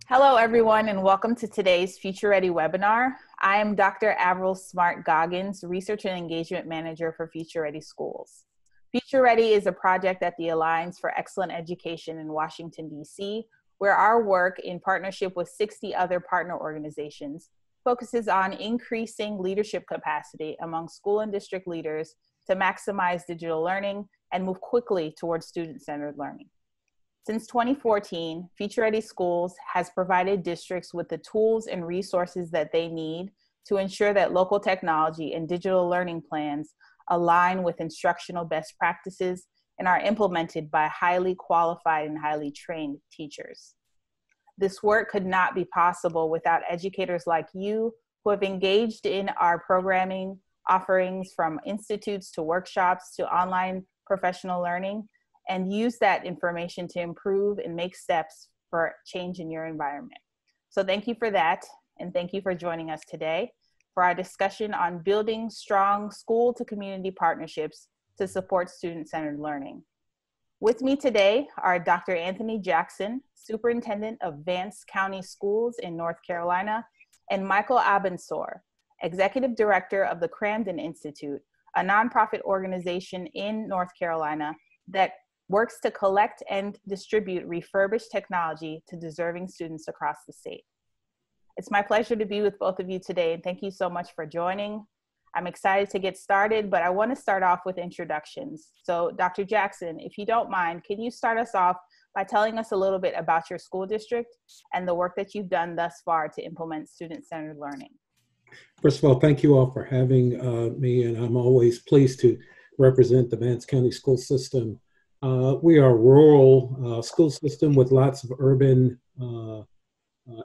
Hello, everyone, and welcome to today's Future Ready webinar. I am Dr. Avril Smart-Goggins, Research and Engagement Manager for Future Ready Schools. Future Ready is a project at the Alliance for Excellent Education in Washington, D.C., where our work, in partnership with 60 other partner organizations, focuses on increasing leadership capacity among school and district leaders to maximize digital learning and move quickly towards student-centered learning. Since 2014, Future Ready Schools has provided districts with the tools and resources that they need to ensure that local technology and digital learning plans align with instructional best practices and are implemented by highly qualified and highly trained teachers. This work could not be possible without educators like you who have engaged in our programming offerings, from institutes to workshops to online professional learning, and use that information to improve and make steps for change in your environment. So thank you for that, and thank you for joining us today for our discussion on building strong school to community partnerships to support student-centered learning. With me today are Dr. Anthony Jackson, Superintendent of Vance County Schools in North Carolina, and Michael Abensour, Executive Director of the Camden Institute, a nonprofit organization in North Carolina that works to collect and distribute refurbished technology to deserving students across the state. It's my pleasure to be with both of you today, and thank you so much for joining. I'm excited to get started, but I want to start off with introductions. So Dr. Jackson, if you don't mind, can you start us off by telling us a little bit about your school district and the work that you've done thus far to implement student-centered learning? First of all, thank you all for having me, and I'm always pleased to represent the Vance County school system. We are a rural school system with lots of urban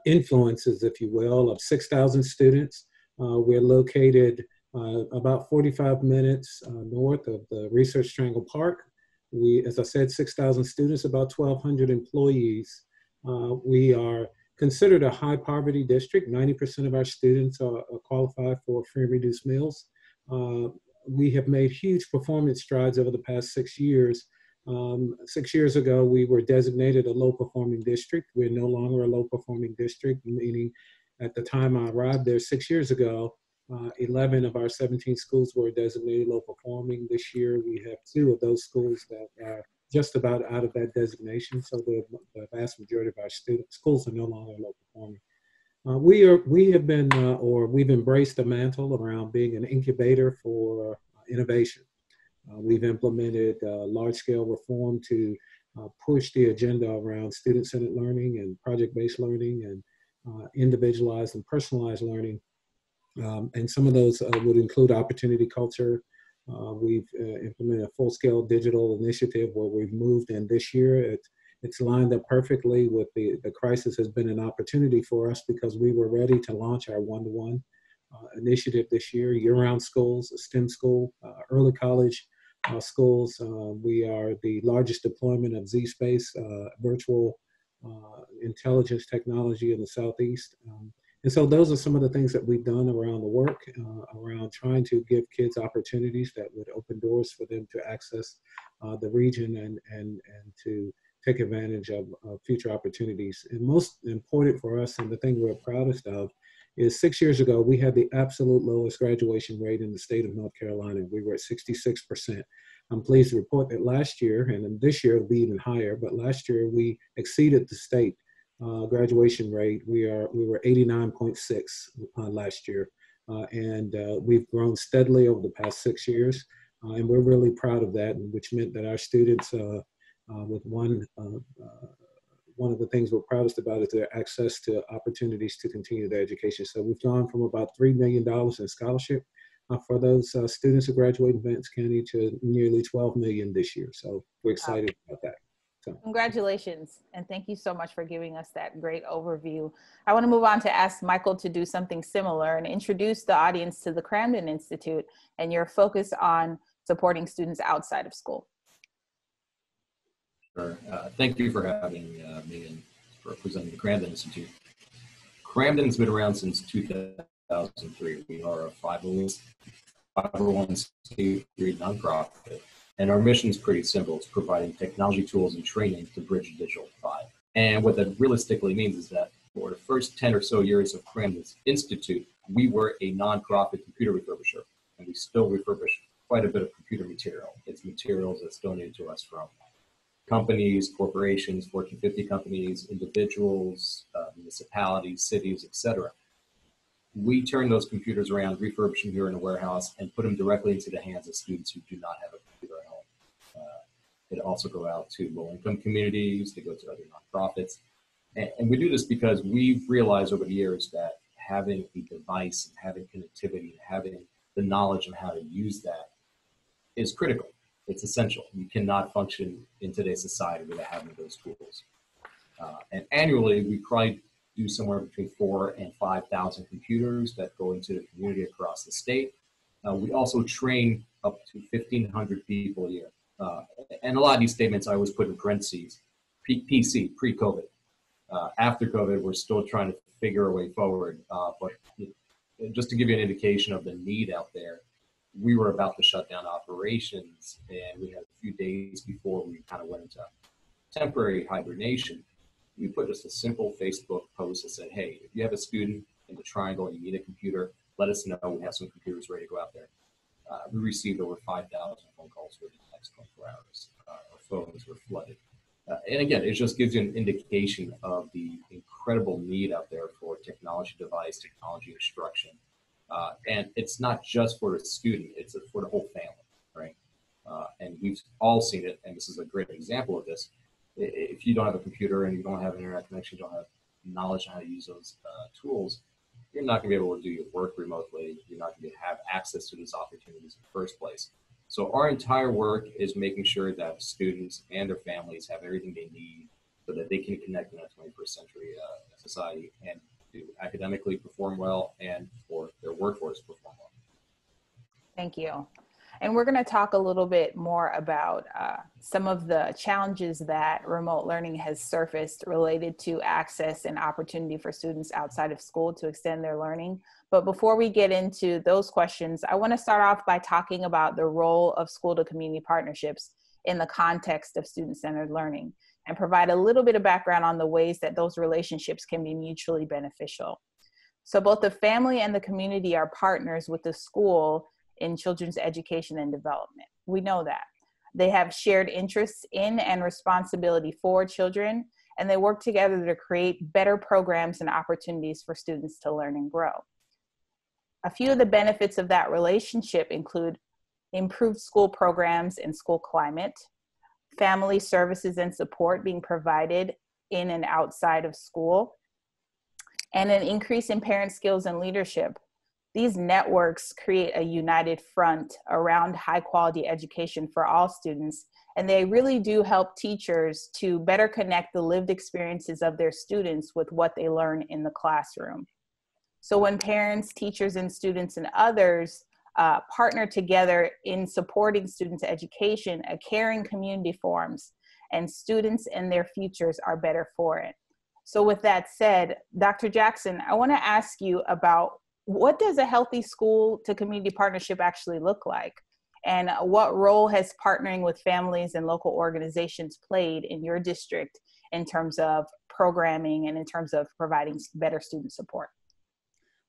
influences, if you will, of 6,000 students. We're located about 45 minutes north of the Research Triangle Park. We, as I said, 6,000 students, about 1,200 employees. We are considered a high poverty district. 90% of our students are qualified for free and reduced meals. We have made huge performance strides over the past 6 years. 6 years ago, we were designated a low-performing district. We're no longer a low-performing district, meaning at the time I arrived there 6 years ago, 11 of our 17 schools were designated low-performing. This year, we have 2 of those schools that are just about out of that designation, so the vast majority of our schools are no longer low-performing. We've embraced the mantle around being an incubator for innovation. We've implemented large-scale reform to push the agenda around student-centered learning and project-based learning and individualized and personalized learning. And some of those would include opportunity culture. We've implemented a full-scale digital initiative where we've moved, and this year it's lined up perfectly with the crisis has been an opportunity for us because we were ready to launch our one-to-one initiative this year, year-round schools, a STEM school, early college schools. We are the largest deployment of Z-Space, virtual intelligence technology in the Southeast. And so those are some of the things that we've done around the work, around trying to give kids opportunities that would open doors for them to access the region and to take advantage of future opportunities. And most important for us, and the thing we're proudest of, is 6 years ago, we had the absolute lowest graduation rate in the state of North Carolina. We were at 66%. I'm pleased to report that last year, and this year it'll be even higher, but last year we exceeded the state graduation rate. We were 89.6 last year. And we've grown steadily over the past 6 years. And we're really proud of that, which meant that our students, with one of the things we're proudest about is their access to opportunities to continue their education. So we've gone from about $3 million in scholarship for those students who graduate in Vance County to nearly $12 million this year. So we're excited about that. So. Congratulations, and thank you so much for giving us that great overview. I want to move on to ask Michael to do something similar and introduce the audience to the Camden Institute and your focus on supporting students outside of school. Sure. Thank you for having me and for presenting the Camden Institute. Camden's been around since 2003. We are a 501c3 nonprofit, and our mission is pretty simple. It's providing technology tools and training to bridge the digital divide. And what that realistically means is that for the first 10 or so years of Camden's Institute, we were a nonprofit computer refurbisher, and we still refurbish quite a bit of computer material. It's materials that's donated to us from companies, corporations, Fortune 50 companies, individuals, municipalities, cities, etc. We turn those computers around, refurbish them here in a warehouse, and put them directly into the hands of students who do not have a computer at home. It also go out to low-income communities, they go to other nonprofits. And we do this because we've realized over the years that having a device and having connectivity and having the knowledge on how to use that is critical. It's essential. You cannot function in today's society without having those tools. And annually, we probably do somewhere between 4,000 and 5,000 computers that go into the community across the state. We also train up to 1,500 people a year. And a lot of these statements I always put in parentheses, PC, pre-COVID. After COVID, we're still trying to figure a way forward. But just to give you an indication of the need out there, we were about to shut down operations, and we had a few days before we kind of went into temporary hibernation. We put just a simple Facebook post that said, hey, if you have a student in the Triangle and you need a computer, let us know. We have some computers ready to go out there. We received over 5,000 phone calls within the next 24 hours. Our phones were flooded. And again, it just gives you an indication of the incredible need out there for technology device, technology instruction. And it's not just for the student, it's for the whole family, right? And we've all seen it, and this is a great example of this. If you don't have a computer and you don't have an internet connection, you don't have knowledge on how to use those tools, you're not going to be able to do your work remotely. You're not going to have access to these opportunities in the first place. So our entire work is making sure that students and their families have everything they need so that they can connect in a 21st century society and to academically perform well and for their workforce perform well. Thank you. And we're going to talk a little bit more about some of the challenges that remote learning has surfaced related to access and opportunity for students outside of school to extend their learning. But before we get into those questions, I want to start off by talking about the role of school to community partnerships in the context of student-centered learning and provide a little bit of background on the ways that those relationships can be mutually beneficial. So both the family and the community are partners with the school in children's education and development. We know that. They have shared interests in and responsibility for children, and they work together to create better programs and opportunities for students to learn and grow. A few of the benefits of that relationship include improved school programs and school climate, family services and support being provided in and outside of school, and an increase in parent skills and leadership. These networks create a united front around high quality education for all students, and they really do help teachers to better connect the lived experiences of their students with what they learn in the classroom. So when parents, teachers, and students and others partner together in supporting students' education, a caring community forms, and students and their futures are better for it. So with that said, Dr. Jackson, I want to ask you about what does a healthy school to community partnership actually look like? And what role has partnering with families and local organizations played in your district in terms of programming and in terms of providing better student support?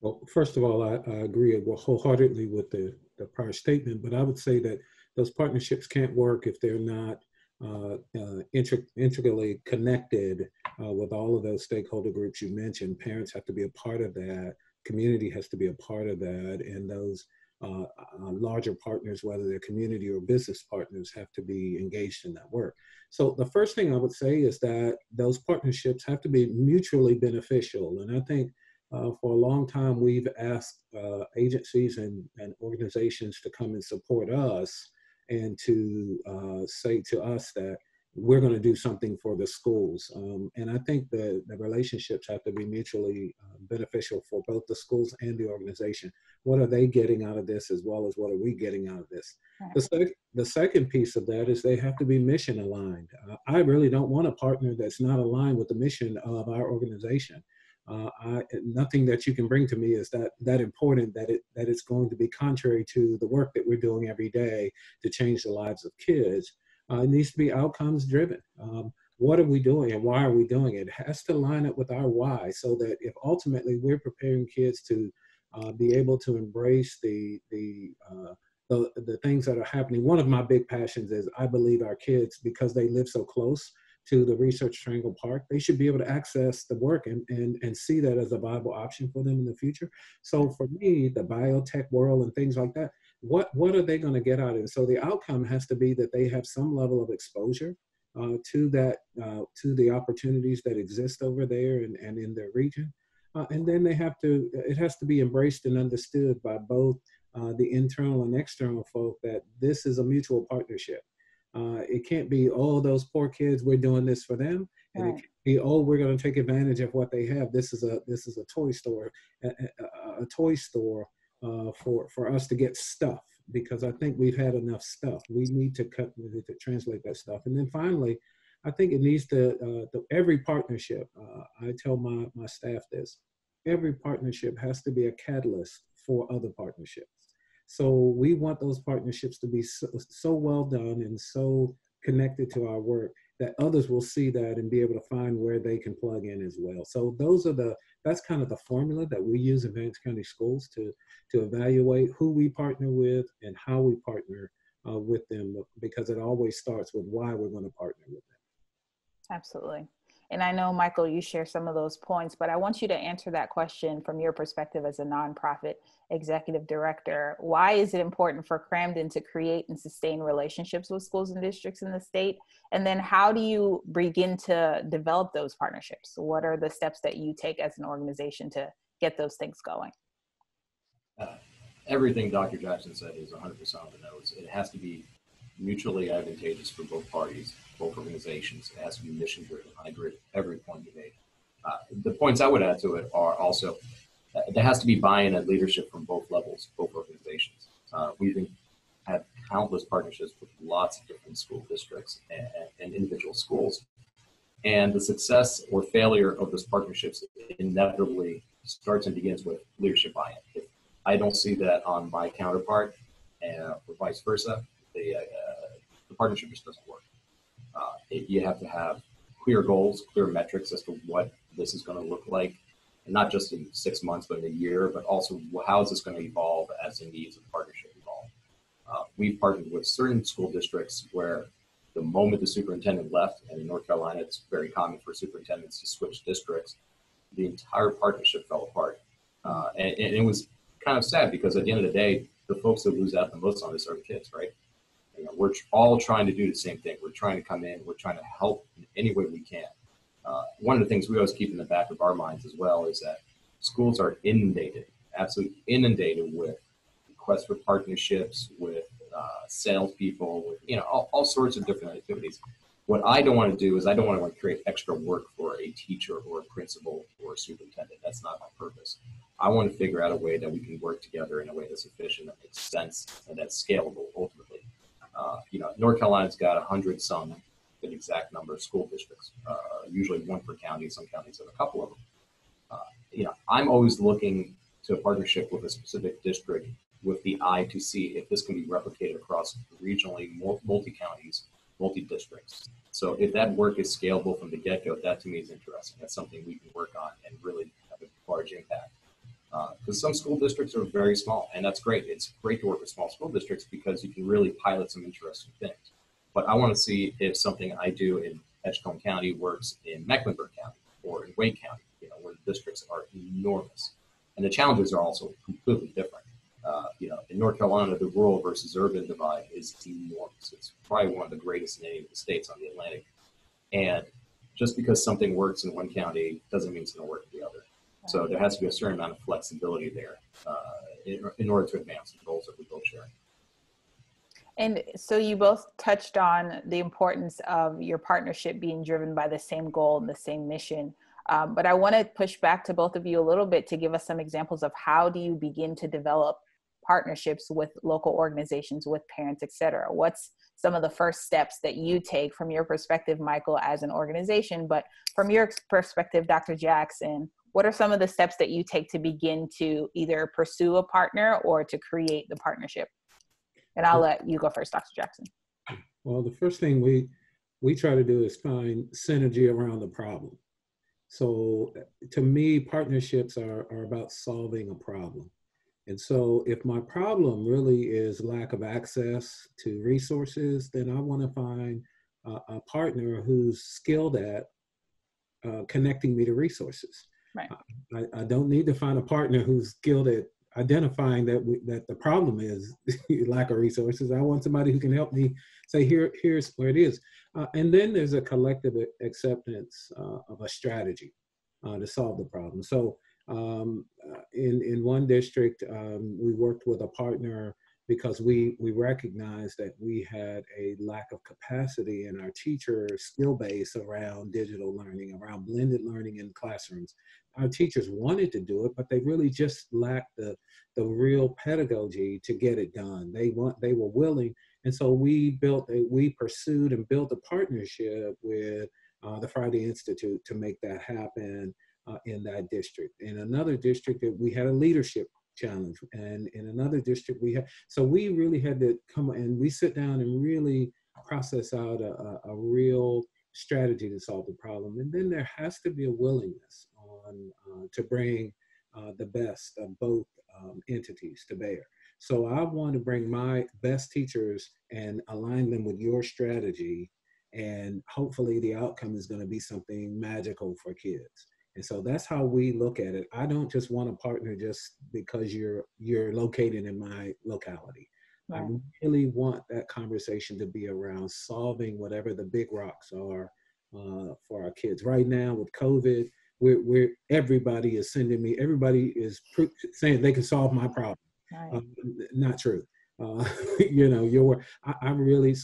Well, first of all, I agree wholeheartedly with the prior statement, but I would say that those partnerships can't work if they're not integrally connected with all of those stakeholder groups you mentioned. Parents have to be a part of that. Community has to be a part of that, and those larger partners, whether they're community or business partners, have to be engaged in that work. So the first thing I would say is that those partnerships have to be mutually beneficial. And I think for a long time, we've asked agencies and organizations to come and support us and to say to us that we're going to do something for the schools. And I think the relationships have to be mutually beneficial for both the schools and the organization. What are they getting out of this as well as what are we getting out of this? The second piece of that is they have to be mission aligned. I really don't want a partner that's not aligned with the mission of our organization. Nothing that you can bring to me is that important that it's going to be contrary to the work that we're doing every day to change the lives of kids. It needs to be outcomes driven. what are we doing and why are we doing it? It has to line up with our why, so that if ultimately we're preparing kids to be able to embrace the things that are happening. One of my big passions is I believe our kids, because they live so close to the Research Triangle Park, they should be able to access the work and see that as a viable option for them in the future. So for me, the biotech world and things like that, what are they going to get out of it? So the outcome has to be that they have some level of exposure to to the opportunities that exist over there and in their region. And then it has to be embraced and understood by both the internal and external folk that this is a mutual partnership. It can't be, oh, those poor kids, we're doing this for them. And it can't be, oh, we're going to take advantage of what they have. This is a toy store, a toy store for us to get stuff, because I think we've had enough stuff. We need to translate that stuff. And then finally, I think it needs every partnership. I tell my staff this: every partnership has to be a catalyst for other partnerships. So we want those partnerships to be so well done and so connected to our work that others will see that and be able to find where they can plug in as well. So that's kind of the formula that we use in Vance County Schools to evaluate who we partner with and how we partner with them, because it always starts with why we're going to partner with them. Absolutely. And I know, Michael, you share some of those points, but I want you to answer that question from your perspective as a nonprofit executive director. Why is it important for Camden to create and sustain relationships with schools and districts in the state? And then how do you begin to develop those partnerships? What are the steps that you take as an organization to get those things going? Everything Dr. Jackson said is 100% on the nose. It has to be mutually advantageous for both parties, both organizations. It has to be mission driven. I agree with every point you made. The points I would add to it are also, there has to be buy-in and leadership from both levels, both organizations. We've had countless partnerships with lots of different school districts and individual schools. And the success or failure of those partnerships inevitably starts and begins with leadership buy-in. If I don't see that on my counterpart, or vice versa, the partnership just doesn't work. You have to have clear goals, clear metrics as to what this is going to look like, and not just in 6 months, but in a year, but also how is this going to evolve as the needs of the partnership evolve. We've partnered with certain school districts where the moment the superintendent left, and in North Carolina, it's very common for superintendents to switch districts, the entire partnership fell apart. And it was kind of sad, because at the end of the day, the folks that lose out the most on this are the kids, right? You know, we're all trying to do the same thing. We're trying to come in. We're trying to help in any way we can. One of the things we always keep in the back of our minds as well is that schools are inundated, absolutely inundated with requests for partnerships, with salespeople, with all sorts of different activities. What I don't want to do is I don't want to create extra work for a teacher or a principal or a superintendent. That's not my purpose. I want to figure out a way that we can work together in a way that's efficient, that makes sense, and that's scalable ultimately. North Carolina's got 100 some, an exact number of school districts, usually one per county. Some counties have a couple of them. I'm always looking to a partnership with a specific district with the eye to see if this can be replicated across regionally, multi-counties, multi-districts. So if that work is scalable from the get-go, that to me is interesting. That's something we can work on and really have a large impact. Because some school districts are very small, and that's great. It's great to work with small school districts because you can really pilot some interesting things. But I want to see if something I do in Edgecombe County works in Mecklenburg County or in Wayne County, where the districts are enormous. And the challenges are also completely different. In North Carolina, the rural versus urban divide is enormous. It's probably one of the greatest in any of the states on the Atlantic. And just because something works in one county doesn't mean it's going to work in the other. So there has to be a certain amount of flexibility there in order to advance the goals that we both share. And so you both touched on the importance of your partnership being driven by the same goal and the same mission. But I want to push back to both of you a little bit to give us some examples of how do you begin to develop partnerships with local organizations, with parents, et cetera. What's some of the first steps that you take from your perspective, Michael, as an organization, but from your perspective, Dr. Jackson, what are some of the steps that you take to begin to either pursue a partner or to create the partnership? And I'll let you go first, Dr. Jackson. Well, the first thing we try to do is find synergy around the problem. So to me, partnerships are about solving a problem. And so if my problem really is lack of access to resources, then I want to find a partner who's skilled at connecting me to resources. Right. I don't need to find a partner who's skilled at identifying that the problem is lack of resources. I want somebody who can help me say, here's where it is. And then there's a collective acceptance of a strategy to solve the problem. So in one district, we worked with a partner because we recognized that we had a lack of capacity in our teacher skill base around digital learning, around blended learning in classrooms. Our teachers wanted to do it, but they really just lacked the real pedagogy to get it done. They were willing, and so we pursued and built a partnership with the Friday Institute to make that happen in that district. In another district, we had a leadership challenge, and in another district so we really had to come and we sit down and really process out a real strategy to solve the problem. And then there has to be a willingness to bring the best of both entities to bear. So I want to bring my best teachers and align them with your strategy, and hopefully the outcome is going to be something magical for kids. And so that's how we look at it. I don't just want a partner just because you're located in my locality. Right. I really want that conversation to be around solving whatever the big rocks are for our kids. Right now with COVID, everybody is saying they can solve my problem. Right. Not true. I'm really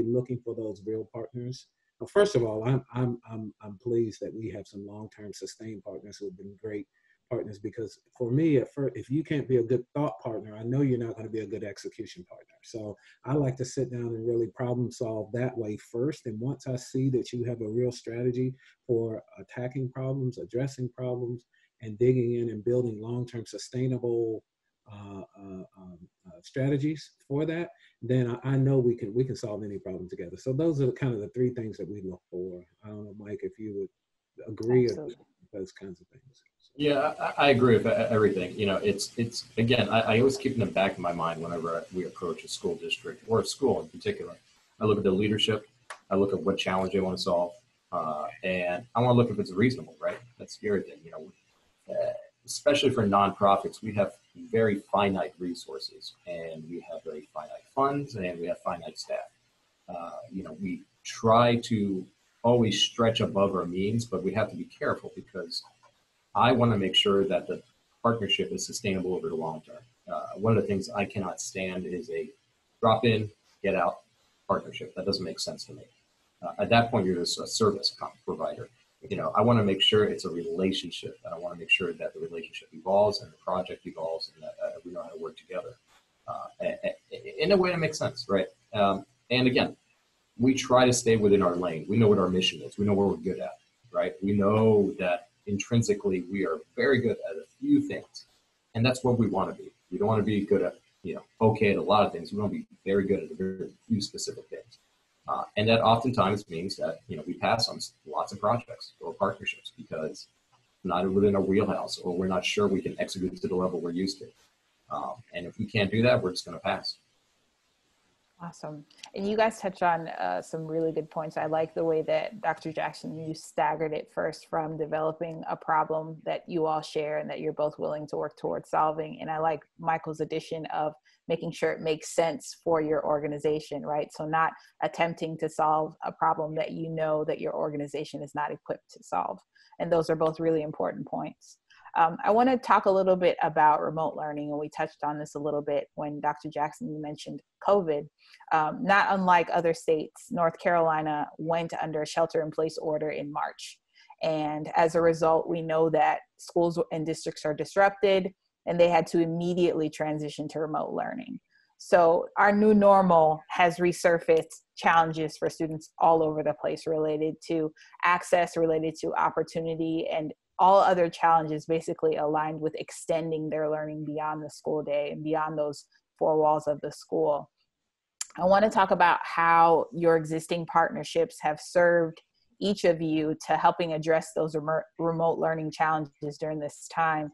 looking for those real partners. First of all, I'm pleased that we have some long-term sustained partners who have been great partners, because for me, if you can't be a good thought partner, I know you're not going to be a good execution partner. So I like to sit down and really problem solve that way first. And once I see that you have a real strategy for attacking problems, addressing problems, and digging in and building long-term sustainable strategies for that, then I know we can solve any problem together. So those are kind of the three things that we look for. I don't know, Mike, if you would agree with those kinds of things. Yeah, I agree with everything. It's again, I always keep in the back of my mind whenever we approach a school district or a school in particular. I look at the leadership. I look at what challenge they want to solve, and I want to look if it's reasonable, right? That's the other thing. Especially for nonprofits, we have very finite resources, and we have very finite funds, and we have finite staff. We try to always stretch above our means, but we have to be careful, because I want to make sure that the partnership is sustainable over the long term. One of the things I cannot stand is a drop in, get out partnership. That doesn't make sense to me. At that point, you're just a service provider. I want to make sure it's a relationship, and I want to make sure that the relationship evolves and the project evolves, and that we know how to work together in a way that makes sense, right? And again, we try to stay within our lane. We know what our mission is. We know what we're good at, right? We know that intrinsically we are very good at a few things, and that's what we want to be. We don't want to be good at, okay at a lot of things. We want to be very good at a very few specific things. And that oftentimes means that, we pass on lots of projects or partnerships because not within our wheelhouse, or we're not sure we can execute to the level we're used to. And if we can't do that, we're just going to pass. Awesome. And you guys touched on some really good points. I like the way that Dr. Jackson, you staggered it first from developing a problem that you all share and that you're both willing to work towards solving. And I like Michael's addition of making sure it makes sense for your organization, right? So not attempting to solve a problem that you know that your organization is not equipped to solve. And those are both really important points. I want to talk a little bit about remote learning, and we touched on this a little bit when Dr. Jackson, you mentioned COVID. Not unlike other states, North Carolina went under a shelter-in-place order in March. And as a result, we know that schools and districts are disrupted, and they had to immediately transition to remote learning. So our new normal has resurfaced challenges for students all over the place related to access, related to opportunity, and all other challenges basically aligned with extending their learning beyond the school day and beyond those four walls of the school. I want to talk about how your existing partnerships have served each of you to helping address those remote learning challenges during this time.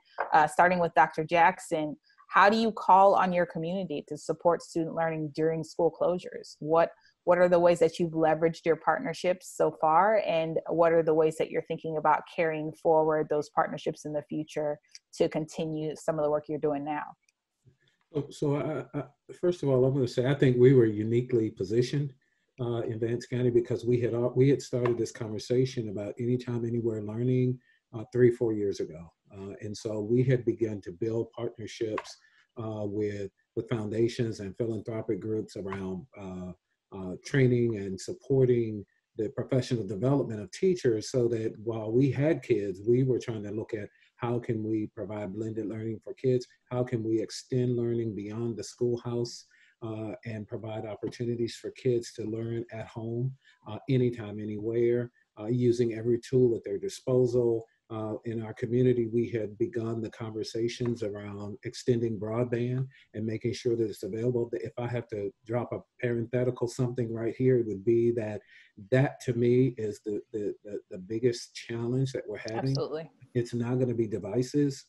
Starting with Dr. Jackson, how do you call on your community to support student learning during school closures? What are the ways that you've leveraged your partnerships so far? And what are the ways that you're thinking about carrying forward those partnerships in the future to continue some of the work you're doing now? First of all, I'm going to say I think we were uniquely positioned in Vance County because we had started this conversation about anytime, anywhere learning 3-4 years ago, and so we had begun to build partnerships with foundations and philanthropic groups around training and supporting the professional development of teachers, so that while we had kids, we were trying to look at how can we provide blended learning for kids? How can we extend learning beyond the schoolhouse and provide opportunities for kids to learn at home, anytime, anywhere, using every tool at their disposal. In our community, we had begun the conversations around extending broadband and making sure that it's available. If I have to drop a parenthetical something right here, it would be that to me is the biggest challenge that we're having. Absolutely. It's not going to be devices.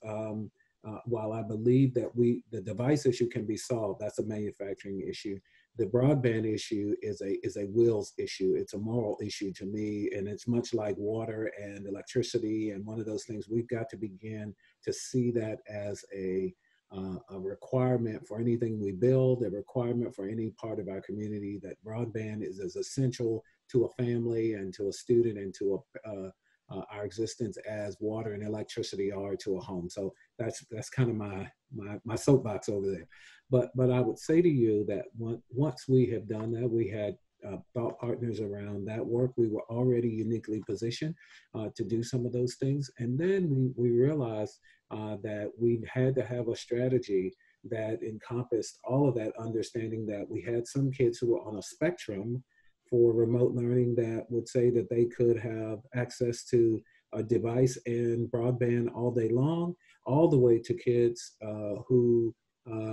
While I believe that the device issue can be solved, that's a manufacturing issue. The broadband issue is a wills issue. It's a moral issue to me, and it's much like water and electricity. And one of those things, we've got to begin to see that as a requirement for anything we build, a requirement for any part of our community, that broadband is as essential to a family and to a student and to our existence as water and electricity are to a home. So that's kind of my soapbox over there. But I would say to you that once we have done that, we had thought partners around that work. We were already uniquely positioned to do some of those things. And then we realized that we had to have a strategy that encompassed all of that, understanding that we had some kids who were on a spectrum for remote learning that would say that they could have access to a device and broadband all day long, all the way to kids who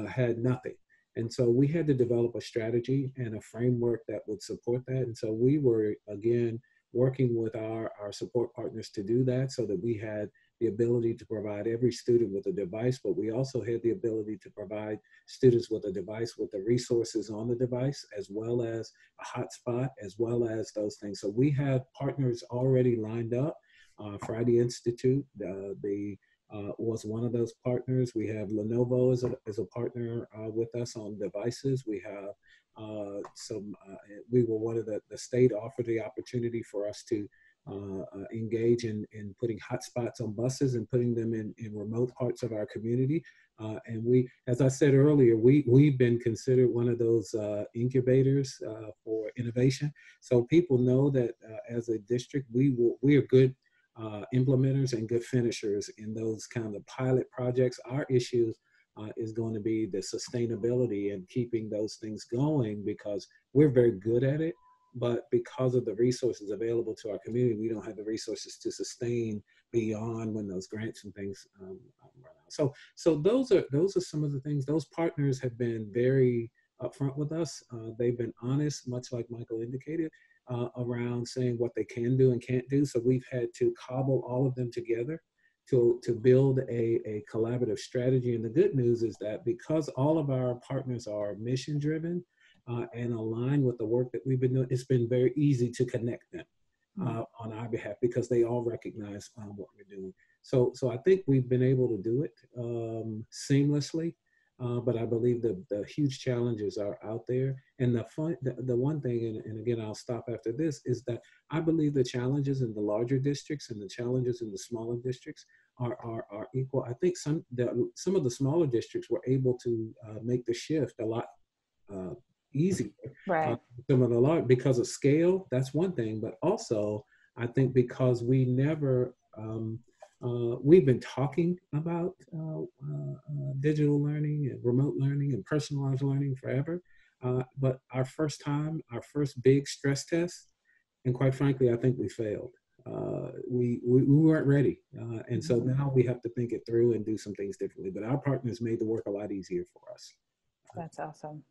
had nothing. And so we had to develop a strategy and a framework that would support that. And so we were, again, working with our support partners to do that, so that we had the ability to provide every student with a device, but we also had the ability to provide students with a device with the resources on the device, as well as a hotspot, as well as those things. So we have partners already lined up. Friday Institute was one of those partners. We have Lenovo as a partner with us on devices. We have we were one of the state offered the opportunity for us to engage in putting hotspots on buses and putting them in remote parts of our community. And we, as I said earlier, we've been considered one of those incubators for innovation. So people know that as a district, we are good implementers and good finishers in those kind of pilot projects. Our issue is going to be the sustainability and keeping those things going, because we're very good at it. But because of the resources available to our community, we don't have the resources to sustain beyond when those grants and things run out. So those are some of the things. Those partners have been very upfront with us. They've been honest, much like Michael indicated, around saying what they can do and can't do. So we've had to cobble all of them together to build a collaborative strategy. And the good news is that because all of our partners are mission driven, and align with the work that we've been doing, it's been very easy to connect them on our behalf, because they all recognize what we're doing. So I think we've been able to do it seamlessly, but I believe the huge challenges are out there. And the one thing, and again, I'll stop after this, is that I believe the challenges in the larger districts and the challenges in the smaller districts are equal. I think some of the smaller districts were able to make the shift a lot easier. Right. Some of the large, because of scale, that's one thing, but also I think because we never, we've been talking about digital learning and remote learning and personalized learning forever, but our first big stress test, and quite frankly, I think we failed. We weren't ready, and so now we have to think it through and do some things differently. But our partners made the work a lot easier for us. That's awesome.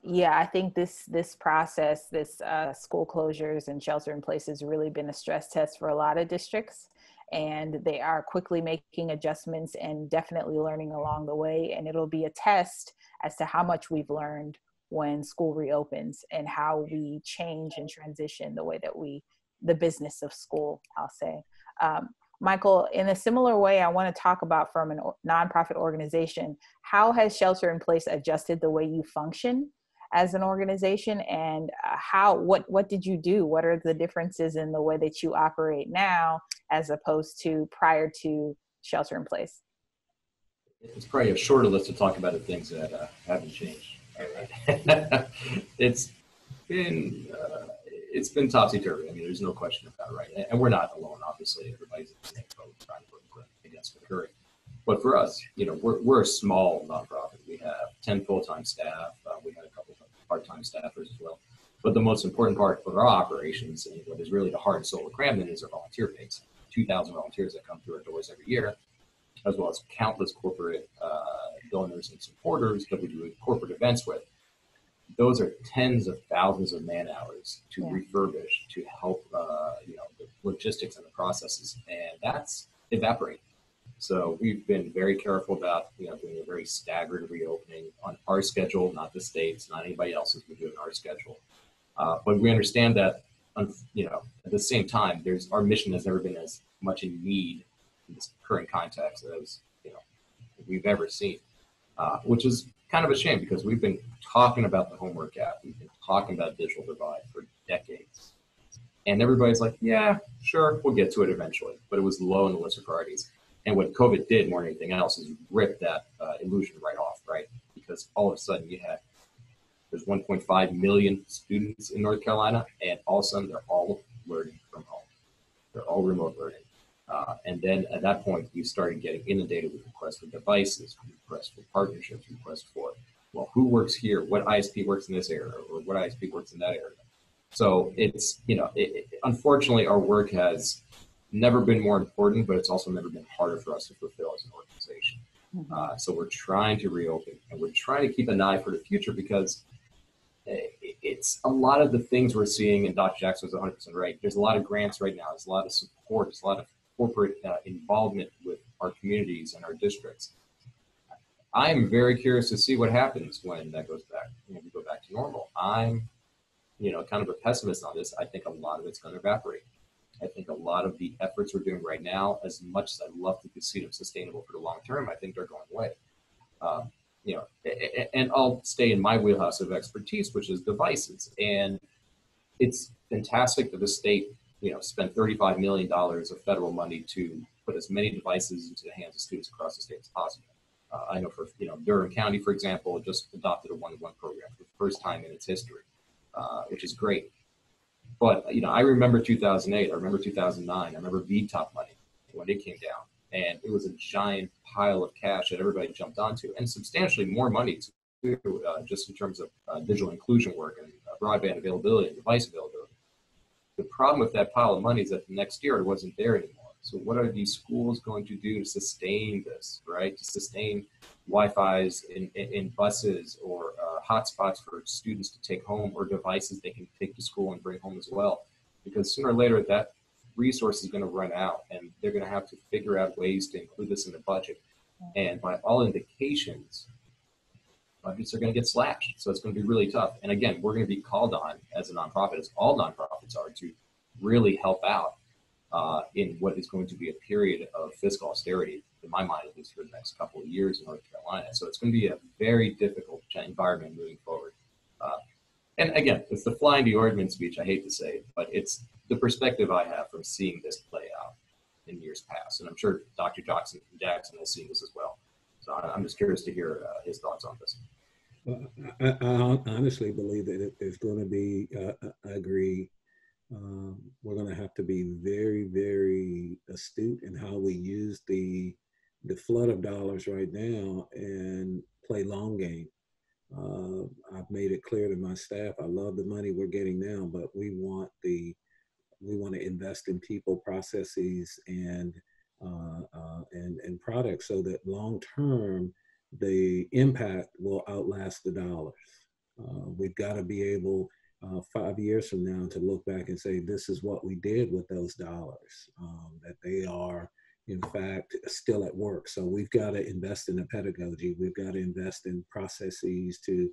Yeah, I think this process, this school closures and shelter in place has really been a stress test for a lot of districts, and they are quickly making adjustments and definitely learning along the way. And it'll be a test as to how much we've learned when school reopens and how we change and transition the way that the business of school, I'll say. Um, Michael, in a similar way, I want to talk about from a nonprofit organization, how has shelter in place adjusted the way you function as an organization, and what did you do? What are the differences in the way that you operate now as opposed to prior to shelter in place? It's probably a shorter list to talk about the things that haven't changed. All right. Been it's been topsy-turvy. I mean, there's no question about it, right? And we're not alone, obviously. Everybody's in the same boat trying to put against the current. But for us, we're a small nonprofit. We have 10 full-time staff. We have a couple of part-time staffers as well. But the most important part of our operations, and what is really the heart and soul of Camden, is our volunteer base. 2,000 volunteers that come through our doors every year, as well as countless corporate donors and supporters that we do corporate events with. Those are tens of thousands of man hours to refurbish, to help, the logistics and the processes, and that's evaporating. So we've been very careful about, doing a very staggered reopening on our schedule, not the state's, not anybody else's. We're doing our schedule, but we understand that, at the same time, our mission has never been as much in need in this current context as we've ever seen, which is kind of a shame because we've been talking about the homework gap. We've been talking about digital divide for decades. And everybody's like, yeah, sure, we'll get to it eventually. But it was low on the list of priorities. And what COVID did more than anything else is rip that illusion right off, right? Because all of a sudden there's 1.5 million students in North Carolina, and all of a sudden they're all learning from home. They're all remote learning. And then at that point, we started getting inundated with requests for devices, requests for partnerships, requests for, well, who works here? What ISP works in this area? Or what ISP works in that area? So it's, unfortunately, our work has never been more important, but it's also never been harder for us to fulfill as an organization. Mm-hmm. So we're trying to reopen, and we're trying to keep an eye for the future because it's a lot of the things we're seeing, and Dr. Jackson was 100% right. There's a lot of grants right now. There's a lot of support. There's a lot of corporate involvement with our communities and our districts. I'm very curious to see what happens when that goes back, when we go back to normal. I'm, kind of a pessimist on this. I think a lot of it's going to evaporate. I think a lot of the efforts we're doing right now, as much as I'd love to see them sustainable for the long term, I think they're going away. And I'll stay in my wheelhouse of expertise, which is devices. And it's fantastic that the state, spent $35 million of federal money to put as many devices into the hands of students across the state as possible. I know for, Durham County, for example, just adopted a one-to-one program for the first time in its history, which is great. But, I remember 2008, I remember 2009, I remember VTOP money when it came down. And it was a giant pile of cash that everybody jumped onto, and substantially more money too, just in terms of digital inclusion work and broadband availability and device availability. The problem with that pile of money is that the next year it wasn't there anymore. So what are these schools going to do to sustain this, right? To sustain Wi-Fi's in buses, or hotspots for students to take home, or devices they can take to school and bring home as well. Because sooner or later that resource is going to run out, and they're going to have to figure out ways to include this in the budget. And by all indications, budgets are going to get slashed. So it's going to be really tough. And again, we're going to be called on as a nonprofit, as all nonprofits are, to really help out in what is going to be a period of fiscal austerity, in my mind, at least for the next couple of years in North Carolina. So it's going to be a very difficult environment moving forward. And again, it's the flying the ointment speech, I hate to say it, but it's the perspective I have from seeing this play out in years past. And I'm sure Dr. Jackson has seen this as well. So I'm just curious to hear his thoughts on this. Well, I honestly believe that there's going to be, I agree, we're going to have to be very, very astute in how we use the flood of dollars right now and play long game. I've made it clear to my staff, I love the money we're getting now, but we want to invest in people, processes, and products, so that long term the impact will outlast the dollars. We've got to be able 5 years from now to look back and say, this is what we did with those dollars, that they are, in fact, still at work. So we've got to invest in the pedagogy. We've got to invest in processes to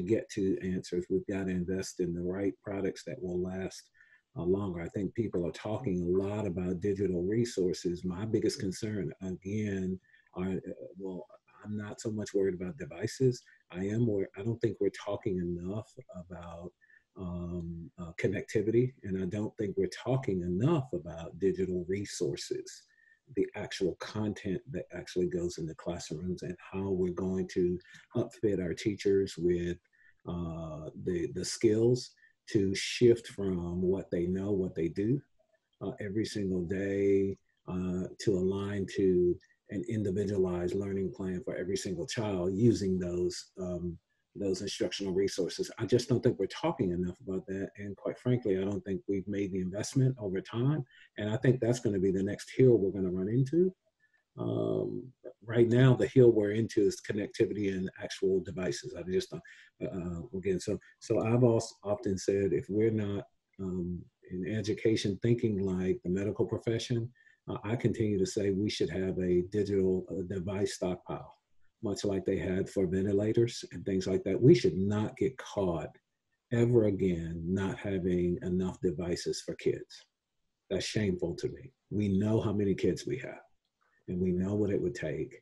get to answers. We've got to invest in the right products that will last longer. I think people are talking a lot about digital resources. My biggest concern, again, well, I'm not so much worried about devices. I don't think we're talking enough about connectivity, and I don't think we're talking enough about digital resources, the actual content that actually goes into classrooms, and how we're going to upfit our teachers with the skills to shift from what they know, what they do every single day, to align to an individualized learning plan for every single child using those instructional resources. I just don't think we're talking enough about that. And quite frankly, I don't think we've made the investment over time. And I think that's going to be the next hill we're going to run into. Right now, the hill we're into is connectivity and actual devices. I just again, so I've also often said, if we're not in education thinking like the medical profession, I continue to say we should have a digital device stockpile, much like they had for ventilators and things like that. We should not get caught ever again not having enough devices for kids. That's shameful to me. We know how many kids we have, and we know what it would take.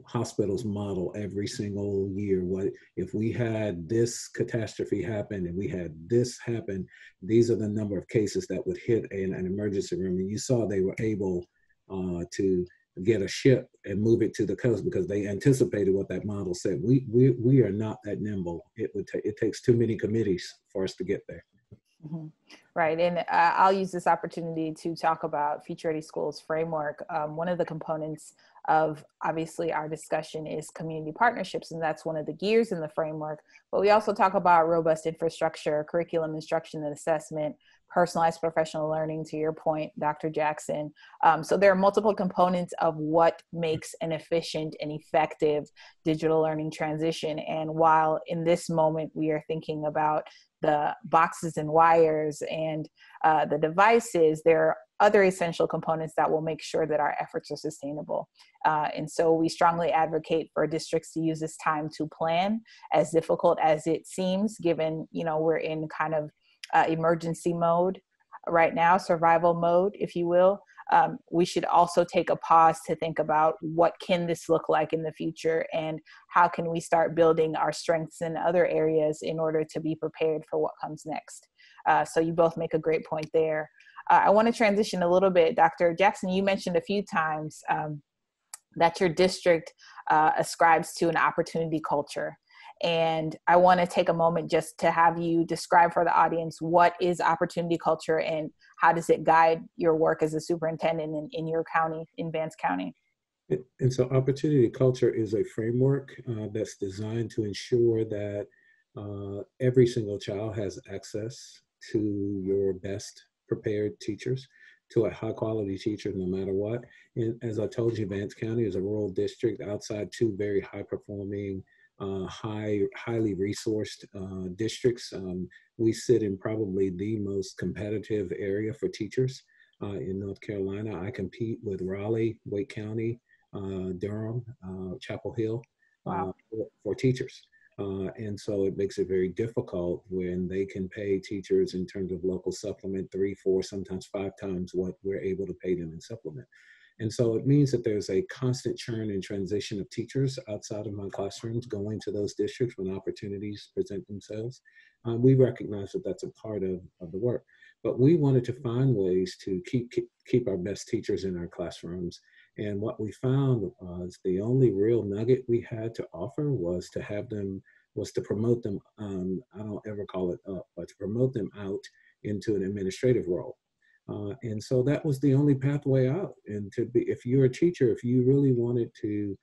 Hospitals model every single year, what if we had this catastrophe happen and we had this happen, these are the number of cases that would hit an emergency room. And you saw they were able to get a ship and move it to the coast because they anticipated what that model said. We are not that nimble. It takes too many committees for us to get there. Mm-hmm. Right. And I'll use this opportunity to talk about Future Ready Schools framework. One of the components of obviously our discussion is community partnerships, and that's one of the gears in the framework. But we also talk about robust infrastructure, curriculum, instruction and assessment, personalized professional learning, to your point, Dr. Jackson. So there are multiple components of what makes an efficient and effective digital learning transition. And while in this moment we are thinking about the boxes and wires and the devices, there are other essential components that will make sure that our efforts are sustainable. And so we strongly advocate for districts to use this time to plan, as difficult as it seems, given, we're in kind of emergency mode right now, survival mode, if you will. We should also take a pause to think about what can this look like in the future, and how can we start building our strengths in other areas in order to be prepared for what comes next. So you both make a great point there. I want to transition a little bit. Dr. Jackson, you mentioned a few times that your district ascribes to an opportunity culture. And I want to take a moment just to have you describe for the audience, what is opportunity culture and how does it guide your work as a superintendent in your county, in Vance County? And so opportunity culture is a framework that's designed to ensure that every single child has access to your best prepared teachers, to a high quality teacher no matter what. And as I told you, Vance County is a rural district outside two very high performing, highly resourced districts. We sit in probably the most competitive area for teachers in North Carolina. I compete with Raleigh, Wake County, Durham, Chapel Hill for teachers. And so it makes it very difficult when they can pay teachers in terms of local supplement 3, 4, sometimes 5 times what we're able to pay them in supplement. And so it means that there's a constant churn and transition of teachers outside of my classrooms going to those districts when opportunities present themselves. We recognize that that's a part of the work, but we wanted to find ways to keep our best teachers in our classrooms. And what we found was the only real nugget we had to offer was to promote them. I don't ever call it up, but to promote them out into an administrative role. And so that was the only pathway out. And if you're a teacher, if you really wanted to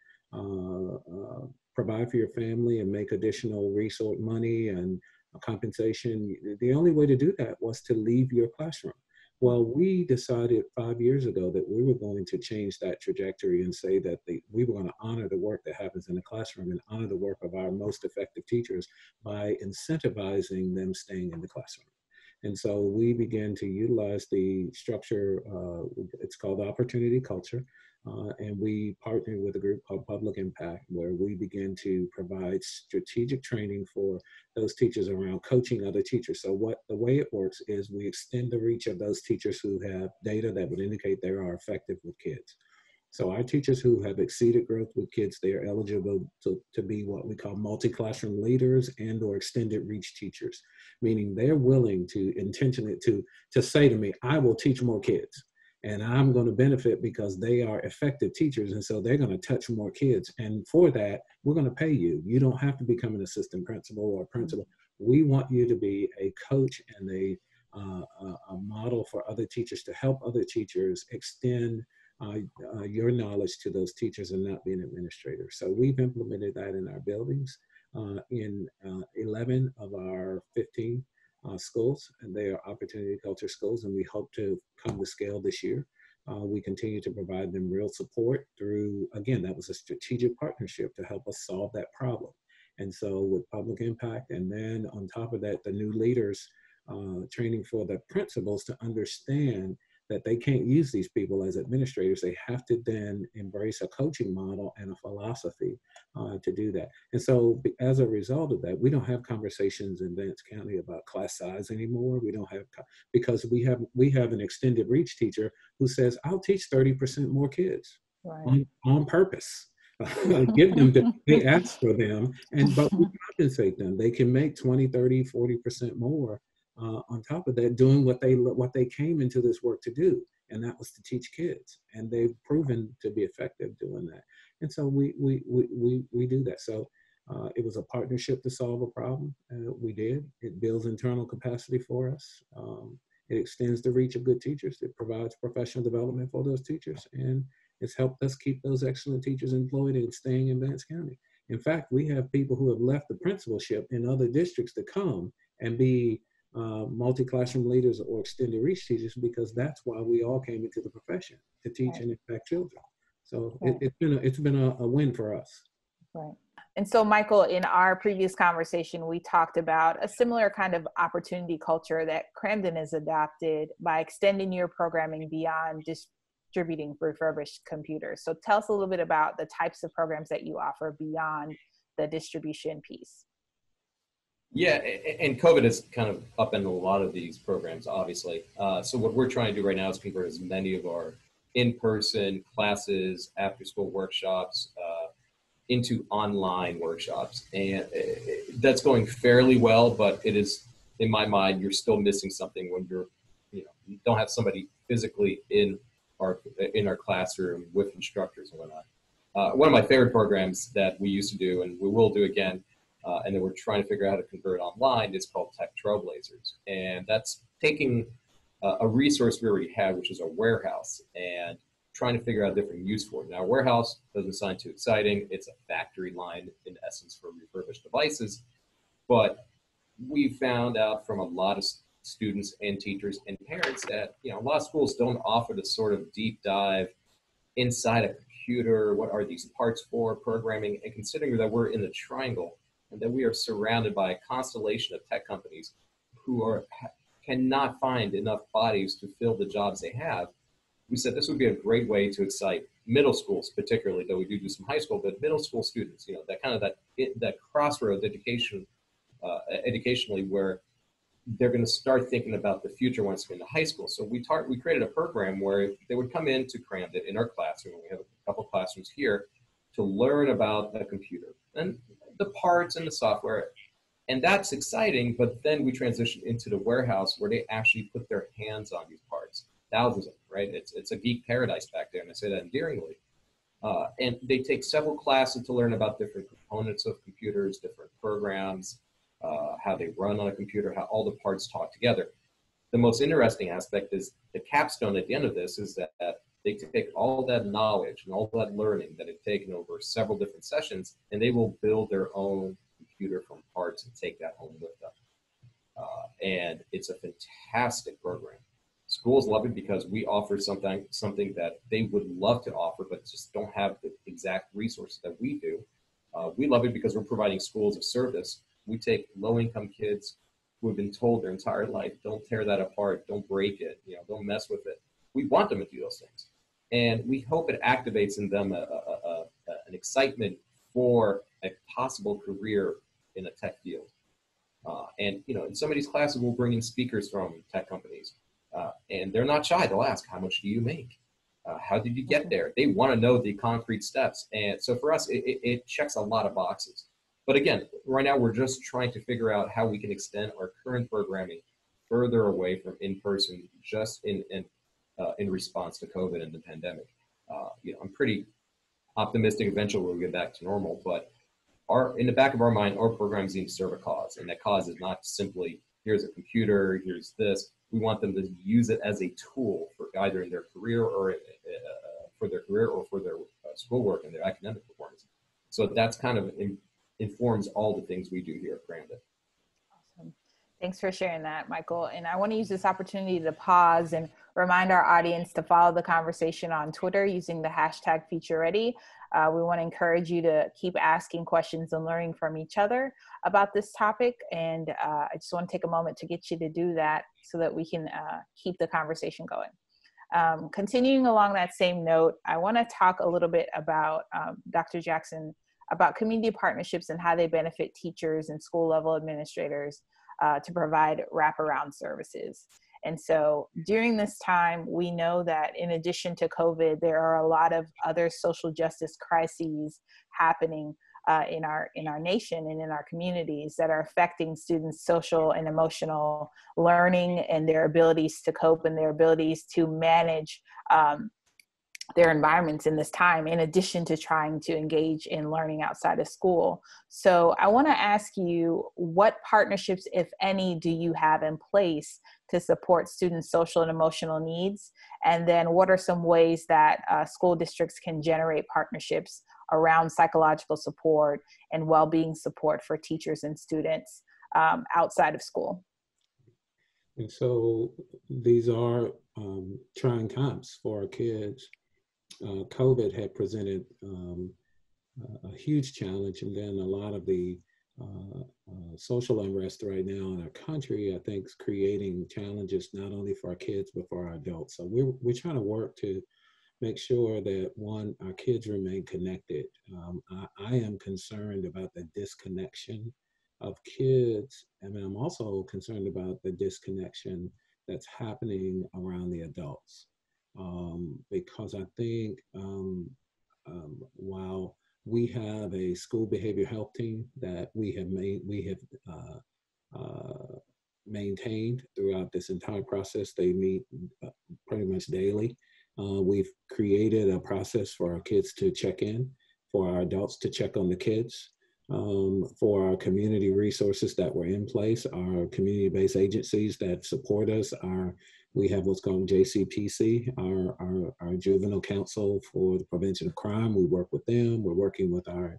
provide for your family and make additional resource money and compensation, the only way to do that was to leave your classroom. Well, we decided 5 years ago that we were going to change that trajectory and say that we were going to honor the work that happens in the classroom and honor the work of our most effective teachers by incentivizing them staying in the classroom. And so we began to utilize the structure, it's called opportunity culture, and we partnered with a group called Public Impact, where we began to provide strategic training for those teachers around coaching other teachers. So the way it works is we extend the reach of those teachers who have data that would indicate they are effective with kids. So our teachers who have exceeded growth with kids, they are eligible to be what we call multi-classroom leaders and or extended reach teachers, meaning they're willing to intentionally to say to me, I will teach more kids and I'm going to benefit because they are effective teachers. And so they're going to touch more kids. And for that, we're going to pay you. You don't have to become an assistant principal or principal. We want you to be a coach and a model for other teachers to help other teachers extend your knowledge to those teachers and not be an administrator. So we've implemented that in our buildings in 11 of our 15 schools, and they are opportunity culture schools, and we hope to come to scale this year. We continue to provide them real support through, again, that was a strategic partnership to help us solve that problem. And so with Public Impact, and then on top of that, the new leaders training for the principals to understand that they can't use these people as administrators. They have to then embrace a coaching model and a philosophy to do that. And so as a result of that, we don't have conversations in Vance County about class size anymore. We don't have, because we have an extended reach teacher who says, I'll teach 30% more kids on purpose. Give them, they ask for them, but we compensate them. They can make 20, 30, 40% more on top of that, doing what they came into this work to do, and that was to teach kids, and they've proven to be effective doing that. And so we do that. So it was a partnership to solve a problem. We did. It builds internal capacity for us. It extends the reach of good teachers. It provides professional development for those teachers, and it's helped us keep those excellent teachers employed and staying in Vance County. In fact, we have people who have left the principalship in other districts to come and be multi-classroom leaders or extended reach teachers, because that's why we all came into the profession, to teach and impact children. So it's been a win for us. Right. And so, Michael, in our previous conversation, we talked about a similar kind of opportunity culture that Cramden has adopted by extending your programming beyond distributing refurbished computers. So tell us a little bit about the types of programs that you offer beyond the distribution piece. Yeah, and COVID has kind of upended a lot of these programs, obviously. So what we're trying to do right now is convert as many of our in-person classes, after-school workshops, into online workshops. And that's going fairly well, but it is, in my mind, you're still missing something when you don't have somebody physically in our classroom with instructors and whatnot. One of my favorite programs that we used to do, and we will do again, and then we're trying to figure out how to convert online, is called Tech Trailblazers. And that's taking a resource we already had, which is a warehouse, and trying to figure out a different use for it. Now, a warehouse doesn't sound too exciting. It's a factory line, in essence, for refurbished devices. But we found out from a lot of students and teachers and parents that, a lot of schools don't offer the sort of deep dive inside a computer. What are these parts for, programming, and considering that we're in the triangle, and that we are surrounded by a constellation of tech companies who cannot find enough bodies to fill the jobs they have, we said this would be a great way to excite middle schools, particularly, though we do some high school, but middle school students, that kind of that crossroads educationally, where they're going to start thinking about the future once they're in high school. So we created a program where they would come in to Cramden in our classroom. We have a couple classrooms here to learn about a computer and the parts and the software. And that's exciting, but then we transition into the warehouse where they actually put their hands on these parts, thousands of them, right? It's a geek paradise back there, and I say that endearingly. And they take several classes to learn about different components of computers, different programs, how they run on a computer, how all the parts talk together. The most interesting aspect is the capstone at the end of this is that they take all that knowledge and all that learning that they've taken over several different sessions, and they will build their own computer from parts and take that home with them. And it's a fantastic program. Schools love it because we offer something that they would love to offer, but just don't have the exact resources that we do. We love it because we're providing schools of service. We take low-income kids who have been told their entire life, don't tear that apart, don't break it, don't mess with it. We want them to do those things. And we hope it activates in them an excitement for a possible career in a tech field. And in some of these classes, we'll bring in speakers from tech companies. And they're not shy. They'll ask, how much do you make? How did you get there? They want to know the concrete steps. And so for us, it checks a lot of boxes. But again, right now, we're just trying to figure out how we can extend our current programming further away from in-person, just in response to COVID and the pandemic. I'm pretty optimistic eventually we'll get back to normal, but in the back of our mind, our programs need to serve a cause. And that cause is not simply, here's a computer, here's this. We want them to use it as a tool for either in their career or for their schoolwork and their academic performance. So that's kind of informs all the things we do here at Grandin. Awesome. Thanks for sharing that, Michael. And I want to use this opportunity to pause and remind our audience to follow the conversation on Twitter using the hashtag FutureReady. We want to encourage you to keep asking questions and learning from each other about this topic. And I just want to take a moment to get you to do that so that we can keep the conversation going. Continuing along that same note, I want to talk a little bit about, Dr. Jackson, about community partnerships and how they benefit teachers and school level administrators to provide wraparound services. And so during this time, we know that in addition to COVID, there are a lot of other social justice crises happening in our nation and in our communities that are affecting students' social and emotional learning and their abilities to cope and their abilities to manage their environments in this time, in addition to trying to engage in learning outside of school. So I want to ask you, what partnerships, if any, do you have in place to support students' social and emotional needs? And then what are some ways that school districts can generate partnerships around psychological support and well-being support for teachers and students outside of school? And so these are trying times for our kids. COVID had presented a huge challenge, and then a lot of the social unrest right now in our country, I think, is creating challenges not only for our kids but for our adults. So we're trying to work to make sure that, one, our kids remain connected. I am concerned about the disconnection of kids, and I'm also concerned about the disconnection that's happening around the adults. Because I think while we have a school behavior health team that we have maintained throughout this entire process, they meet pretty much daily. We've created a process for our kids to check in, for our adults to check on the kids, for our community resources that were in place, our community-based agencies that support us. We have what's called JCPC, our Juvenile Council for the Prevention of Crime. We work with them. We're working with our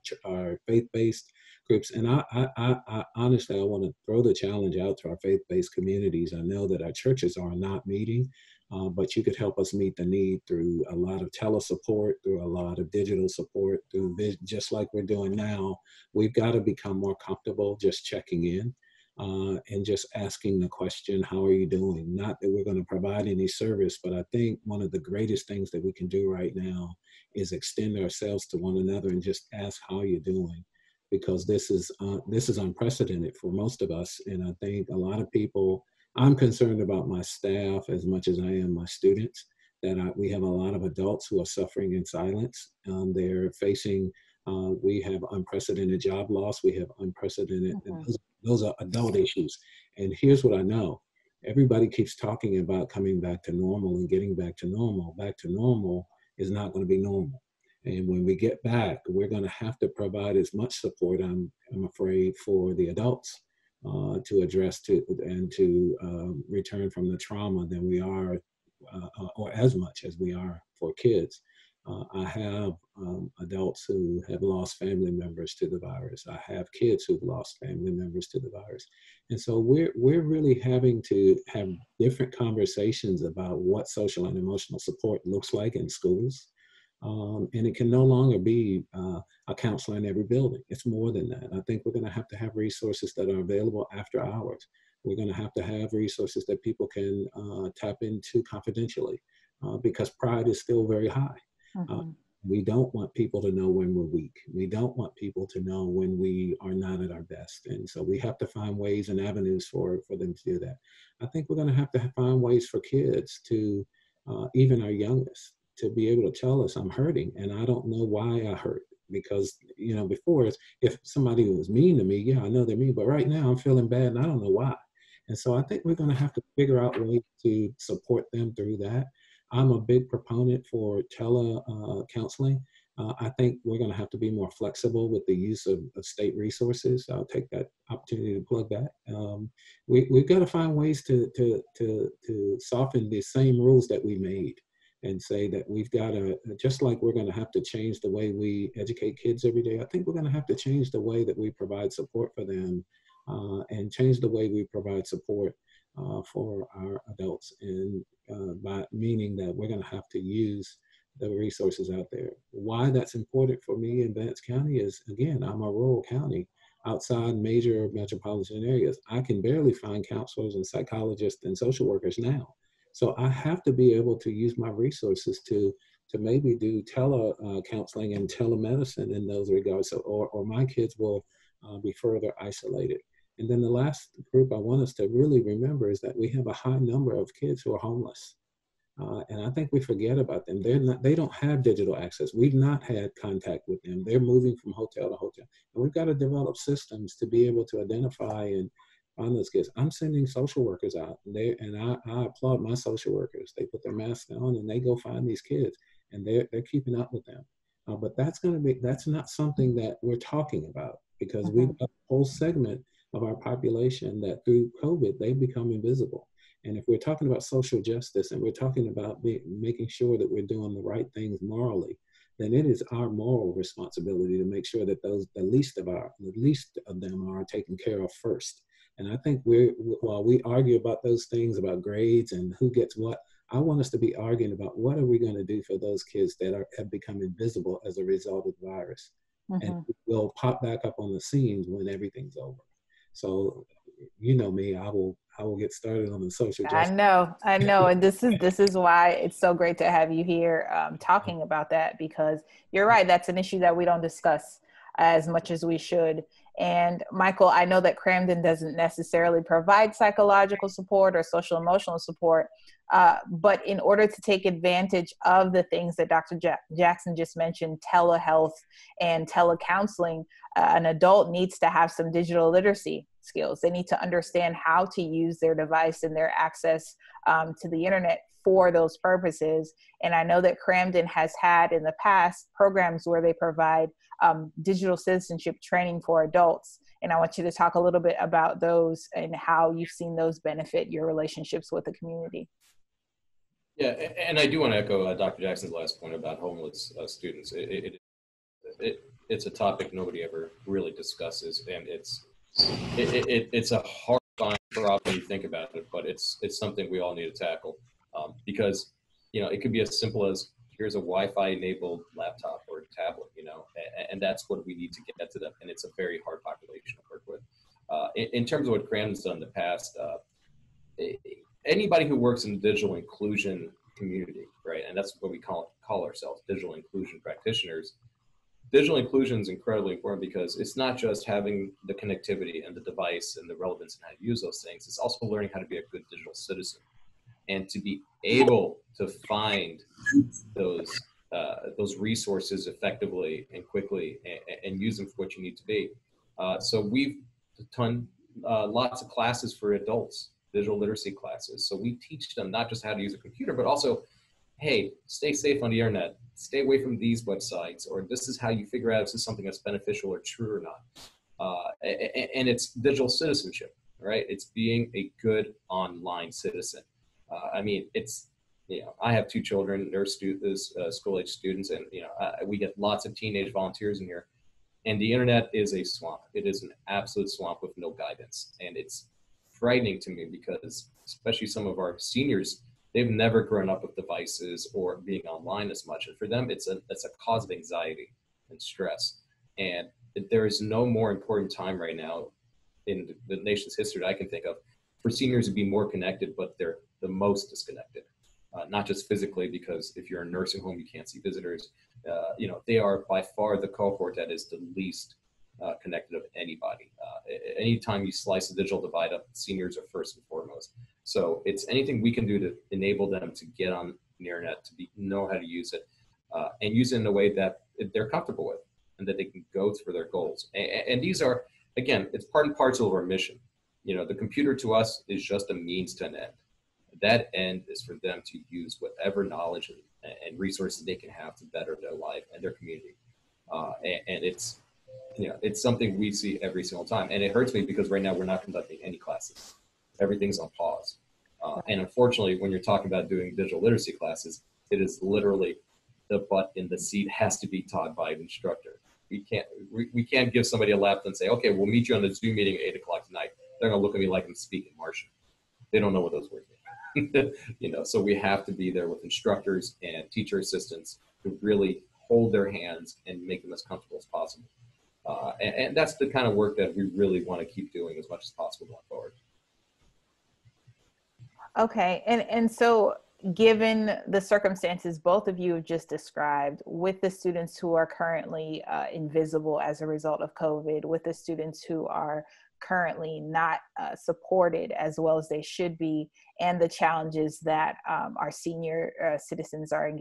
faith-based groups. And I honestly, I want to throw the challenge out to our faith-based communities. I know that our churches are not meeting, but you could help us meet the need through a lot of telesupport, through a lot of digital support, through just like we're doing now. We've got to become more comfortable just checking in. And just asking the question, how are you doing? Not that we're going to provide any service, but I think one of the greatest things that we can do right now is extend ourselves to one another and just ask, how are you doing? Because this is unprecedented for most of us. And I think a lot of people, I'm concerned about my staff as much as I am my students, that we have a lot of adults who are suffering in silence. They're facing, we have unprecedented job loss. We have unprecedented, those are adult issues. And here's what I know. Everybody keeps talking about coming back to normal and getting back to normal. Back to normal is not going to be normal. And when we get back, we're going to have to provide as much support, I'm afraid, for the adults to address and to return from the trauma than we are, or as much as we are for kids. I have adults who have lost family members to the virus. I have kids who've lost family members to the virus. And so we're really having to have different conversations about what social and emotional support looks like in schools. And it can no longer be a counselor in every building. It's more than that. I think we're going to have resources that are available after hours. We're going to have resources that people can tap into confidentially because pride is still very high. Mm-hmm. We don't want people to know when we're weak. We don't want people to know when we are not at our best. And so we have to find ways and avenues for them to do that. I think we're going to have to find ways for kids to, even our youngest, to be able to tell us, I'm hurting and I don't know why I hurt. Because, before, if somebody was mean to me, yeah, I know they're mean, but right now I'm feeling bad and I don't know why. And so I think we're going to have to figure out ways to support them through that. I'm a big proponent for counseling. I think we're going to have to be more flexible with the use of state resources. I'll take that opportunity to plug that. We've got to find ways to soften the same rules that we made and say that we've got to, just like we're going to have to change the way we educate kids every day, I think we're going to have to change the way that we provide support for them and change the way we provide support for our adults, and by meaning that we're going to have to use the resources out there. Why that's important for me in Vance County is, again, I'm a rural county outside major metropolitan areas. I can barely find counselors and psychologists and social workers now. So I have to be able to use my resources to maybe do counseling and telemedicine in those regards, so, or my kids will be further isolated. And then the last group I want us to really remember is that we have a high number of kids who are homeless. And I think we forget about them. They don't have digital access. We've not had contact with them. They're moving from hotel to hotel. And we've got to develop systems to be able to identify and find those kids. I'm sending social workers out, and I applaud my social workers. They put their masks on and they go find these kids, and they're keeping up with them. But that's not something that we're talking about, because we've got a whole segment of our population that through COVID, they become invisible. And if we're talking about social justice and we're talking about making sure that we're doing the right things morally, then it is our moral responsibility to make sure that the least of them are taken care of first. And I think while we argue about those things about grades and who gets what, I want us to be arguing about what are we going to do for those kids that have become invisible as a result of the virus. And will pop back up on the scenes when everything's over. So, me, I will get started on the social justice. I know. And this is why it's so great to have you here talking about that, because you're right. That's an issue that we don't discuss as much as we should. And Michael, I know that Cramden doesn't necessarily provide psychological support or social emotional support, but in order to take advantage of the things that Dr. Jackson just mentioned, telehealth and telecounseling, an adult needs to have some digital literacy skills. They need to understand how to use their device and their access to the internet for those purposes. And I know that Cramden has had in the past programs where they provide digital citizenship training for adults. And I want you to talk a little bit about those and how you've seen those benefit your relationships with the community. Yeah, and I do want to echo Dr. Jackson's last point about homeless students. It's a topic nobody ever really discusses, and it's a hard problem when you think about it, but it's something we all need to tackle because it could be as simple as here's a Wi-Fi enabled laptop or tablet, and that's what we need to get to them, and it's a very hard population to work with. In terms of what Cramden's done in the past, anybody who works in the digital inclusion community, right, and that's what we call ourselves, digital inclusion practitioners. Digital inclusion is incredibly important because it's not just having the connectivity and the device and the relevance and how to use those things. It's also learning how to be a good digital citizen and to be able to find those resources effectively and quickly and use them for what you need to be. So we've done lots of classes for adults, digital literacy classes. So we teach them not just how to use a computer, but also, hey, stay safe on the internet. Stay away from these websites, or this is how you figure out if this is something that's beneficial or true or not. And it's digital citizenship, right? It's being a good online citizen. I have two children, they're school-age students, and we get lots of teenage volunteers in here. And the internet is a swamp. It is an absolute swamp with no guidance. And it's frightening to me because especially some of our seniors, they've never grown up with devices or being online as much. And for them, it's a cause of anxiety and stress. And there is no more important time right now in the nation's history that I can think of for seniors to be more connected, but they're the most disconnected. Not just physically, because if you're in a nursing home, you can't see visitors. They are by far the cohort that is the least connected of anybody. Anytime you slice the digital divide up, seniors are first and foremost. So it's anything we can do to enable them to get on the internet, to know how to use it, and use it in a way that they're comfortable with and that they can go for their goals. And these are, again, it's part and parcel of our mission. The computer to us is just a means to an end. That end is for them to use whatever knowledge and resources they can have to better their life and their community. And it's something we see every single time. And it hurts me because right now we're not conducting any classes. Everything's on pause. And unfortunately, when you're talking about doing digital literacy classes, it is literally the butt in the seat has to be taught by an instructor. We can't give somebody a laptop and say, okay, we'll meet you on a Zoom meeting at 8 o'clock tonight. They're gonna look at me like I'm speaking Martian. They don't know what those words mean. So we have to be there with instructors and teacher assistants to really hold their hands and make them as comfortable as possible. And that's the kind of work that we really want to keep doing as much as possible going forward. Okay, and so given the circumstances both of you have just described, with the students who are currently invisible as a result of COVID, with the students who are currently not supported as well as they should be, and the challenges that our senior citizens are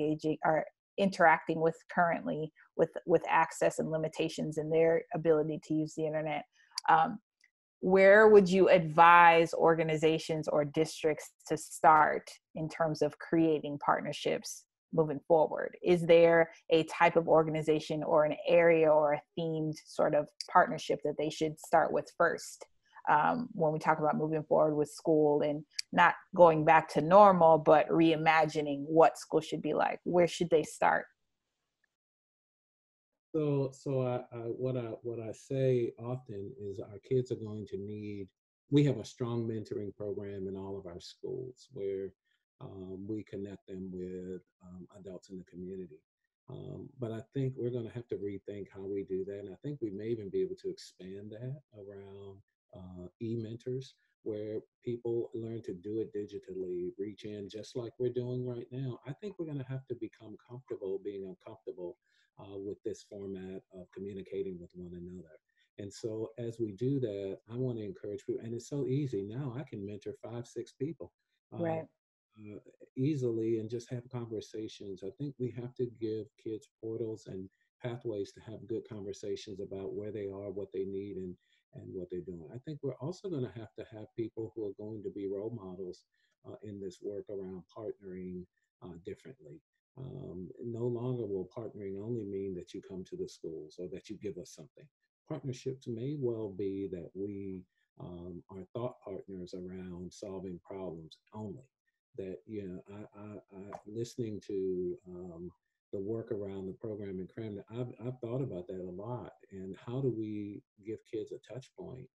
interacting with currently with access and limitations in their ability to use the internet, where would you advise organizations or districts to start in terms of creating partnerships moving forward? Is there a type of organization or an area or a themed sort of partnership that they should start with first when we talk about moving forward with school and not going back to normal, but reimagining what school should be like? Where should they start? So what I say often is our kids are going to need. We have a strong mentoring program in all of our schools where we connect them with adults in the community. But I think we're going to have to rethink how we do that, and I think we may even be able to expand that around e-mentors, where people learn to do it digitally, reach in just like we're doing right now. I think we're going to have to become comfortable being uncomfortable with this format of communicating with one another. And so as we do that, I want to encourage people, and it's so easy now, I can mentor 5, 6 people Right. easily and just have conversations. I think we have to give kids portals and pathways to have good conversations about where they are, what they need, and what they're doing. I think we're also going to have people who are going to be role models in this work around partnering differently. No longer will partnering only mean that you come to the schools or that you give us something. Partnerships may well be that we are thought partners around solving problems only. That, I listening to the work around the program in Cramden, I've thought about that a lot. And how do we give kids a touch point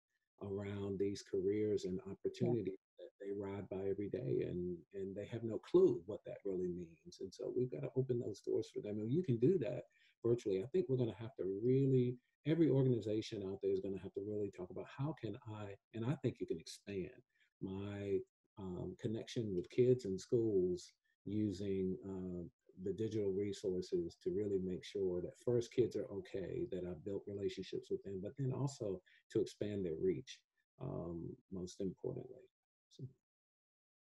around these careers and opportunities that they ride by every day, and they have no clue what that really means. And so we've got to open those doors for them. And you can do that virtually. I think we're going to have to really, every organization out there is going to have to really talk about how can and I think you can expand my connection with kids in schools using the digital resources to really make sure that first kids are okay, that I've built relationships with them, but then also to expand their reach, most importantly. So.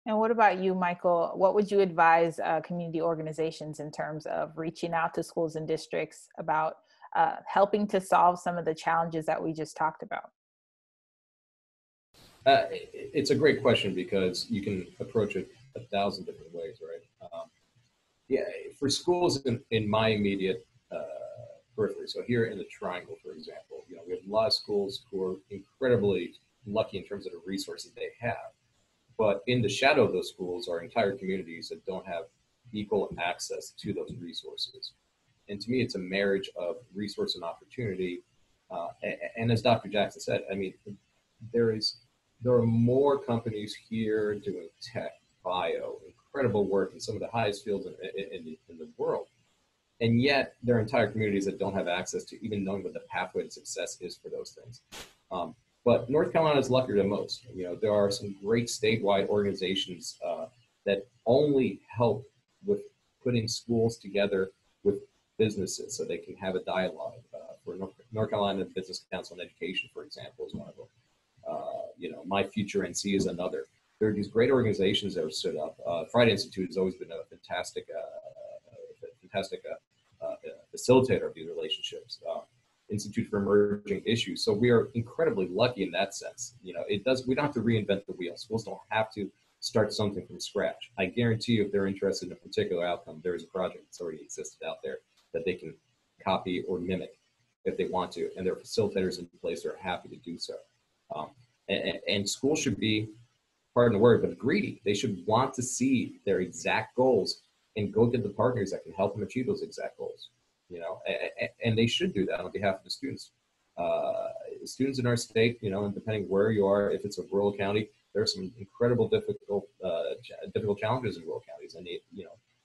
And what about you, Michael? What would you advise community organizations in terms of reaching out to schools and districts about helping to solve some of the challenges that we just talked about? It's a great question because you can approach it 1,000 different ways, right? For schools in my immediate periphery, so here in the Triangle, for example, we have a lot of schools who are incredibly lucky in terms of the resources they have. But in the shadow of those schools are entire communities that don't have equal access to those resources. And to me, it's a marriage of resource and opportunity. And as Dr. Jackson said, I mean, there are more companies here doing tech, bio, incredible work in some of the highest fields in the world. And yet there are entire communities that don't have access to even knowing what the pathway to success is for those things. But North Carolina is luckier than most. You know, there are some great statewide organizations that only help with putting schools together with businesses so they can have a dialogue. For North Carolina Business Council on Education, for example, is one of them. You know, My Future NC is another. There are these great organizations that are stood up. Friday Institute has always been a fantastic facilitator of these relationships. Institute for Emerging Issues. So we are incredibly lucky in that sense. You know, we don't have to reinvent the wheel. Schools don't have to start something from scratch. I guarantee you, if they're interested in a particular outcome, there is a project that's already existed out there that they can copy or mimic if they want to. And there are facilitators in place that are happy to do so. And schools should be, pardon the word, but greedy. They should want to see their exact goals and go get the partners that can help them achieve those exact goals. You know, and they should do that on behalf of the students. Students in our state, you know, and depending where you are, if it's a rural county, there are some incredible difficult challenges in rural counties, and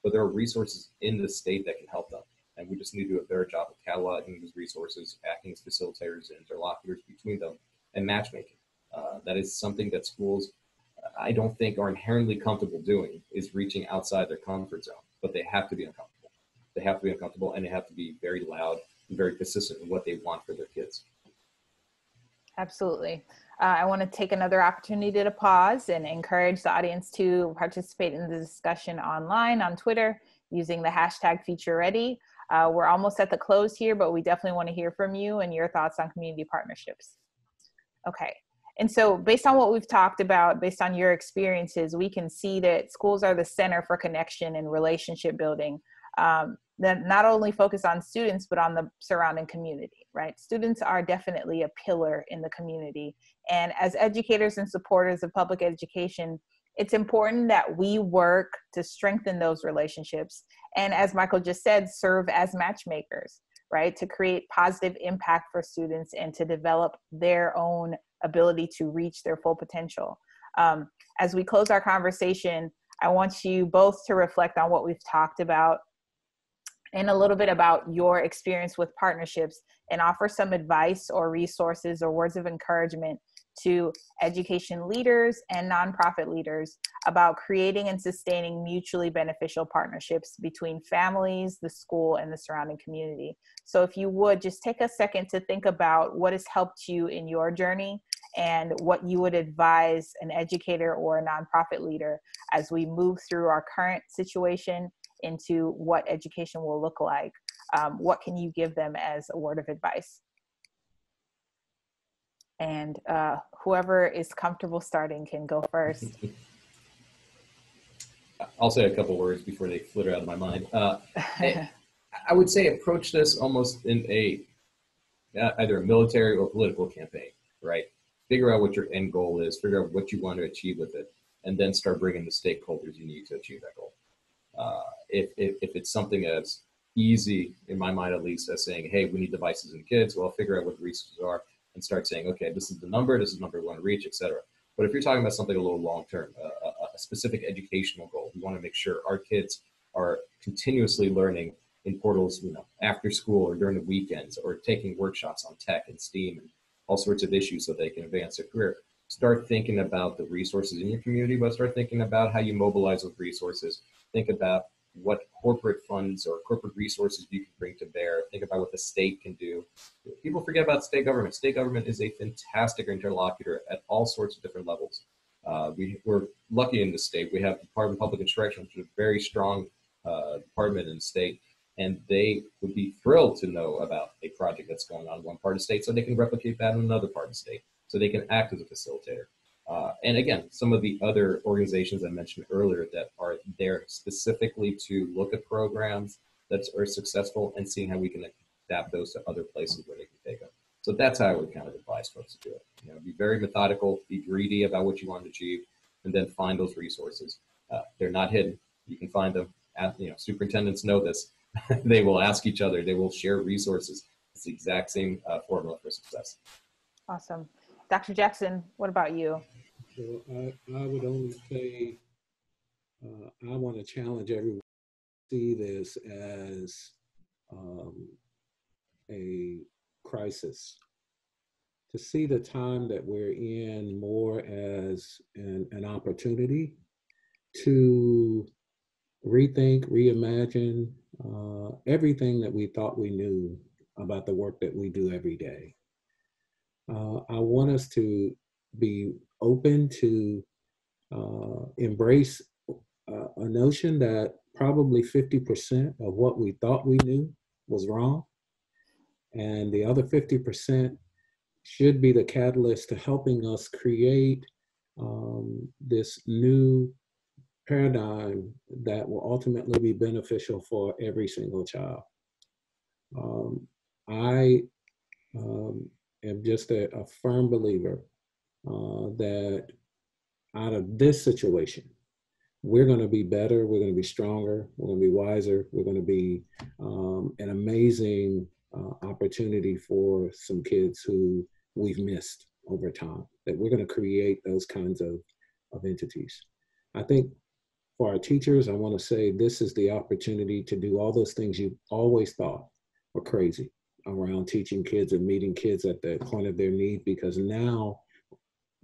but there are resources in the state that can help them, and we just need to do a better job of cataloging these resources, acting as facilitators and interlocutors between them, and matchmaking. That is something that schools, I don't think, are inherently comfortable doing, is reaching outside their comfort zone, but they have to be uncomfortable. They have to be uncomfortable, and they have to be very loud and very persistent in what they want for their kids. Absolutely. I want to take another opportunity to pause and encourage the audience to participate in the discussion online on Twitter using the hashtag FutureReady. We're almost at the close here, but we definitely want to hear from you and your thoughts on community partnerships. Okay. And so based on what we've talked about, based on your experiences, we can see that schools are the center for connection and relationship building. That not only focus on students, but on the surrounding community, right? Students are definitely a pillar in the community. And as educators and supporters of public education, it's important that we work to strengthen those relationships. And as Michael just said, serve as matchmakers, right? To create positive impact for students and to develop their own ability to reach their full potential. As we close our conversation, I want you both to reflect on what we've talked about and a little bit about your experience with partnerships, and offer some advice or resources or words of encouragement to education leaders and nonprofit leaders about creating and sustaining mutually beneficial partnerships between families, the school, and the surrounding community. So if you would just take a second to think about what has helped you in your journey and what you would advise an educator or a nonprofit leader as we move through our current situation into what education will look like. What can you give them as a word of advice? And whoever is comfortable starting can go first. I'll say a couple words before they flitter out of my mind. I would say approach this almost in either a military or political campaign, right? Figure out what your end goal is, figure out what you want to achieve with it, and then start bringing the stakeholders you need to achieve that goal. If it's something that's easy, in my mind at least, as saying, hey, we need devices in kids, well, figure out what the resources are and start saying, okay, this is the number we want to reach, etc. But if you're talking about something a little long-term, a specific educational goal, we want to make sure our kids are continuously learning in portals, after school or during the weekends, or taking workshops on tech and STEAM and all sorts of issues so they can advance their career. Start thinking about the resources in your community, but start thinking about how you mobilize those resources. Think about what corporate funds or corporate resources you can bring to bear. Think about what the state can do. People forget about state government. State government is a fantastic interlocutor at all sorts of different levels. We're lucky in the state. We have the Department of Public Instruction, which is a very strong department in the state, and they would be thrilled to know about a project that's going on in one part of the state so they can replicate that in another part of the state, so they can act as a facilitator. And again, some of the other organizations I mentioned earlier that are there specifically to look at programs that are successful and seeing how we can adapt those to other places where they can take them. So that's how I would kind of advise folks to do it. Be very methodical, be greedy about what you want to achieve, and then find those resources. They're not hidden. You can find them. Superintendents know this. They will ask each other. They will share resources. It's the exact same formula for success. Awesome. Dr. Jackson, what about you? So I would only say I want to challenge everyone to see this as a crisis, to see the time that we're in more as an opportunity to rethink, reimagine everything that we thought we knew about the work that we do every day. I want us to be open to embrace a notion that probably 50% of what we thought we knew was wrong. And the other 50% should be the catalyst to helping us create this new paradigm that will ultimately be beneficial for every single child. I am just a firm believer that out of this situation, we're going to be better, we're going to be stronger, we're going to be wiser, we're going to be an amazing opportunity for some kids who we've missed over time, that we're going to create those kinds of entities. I think for our teachers, I want to say this is the opportunity to do all those things you always thought were crazy around teaching kids and meeting kids at the point of their need, because now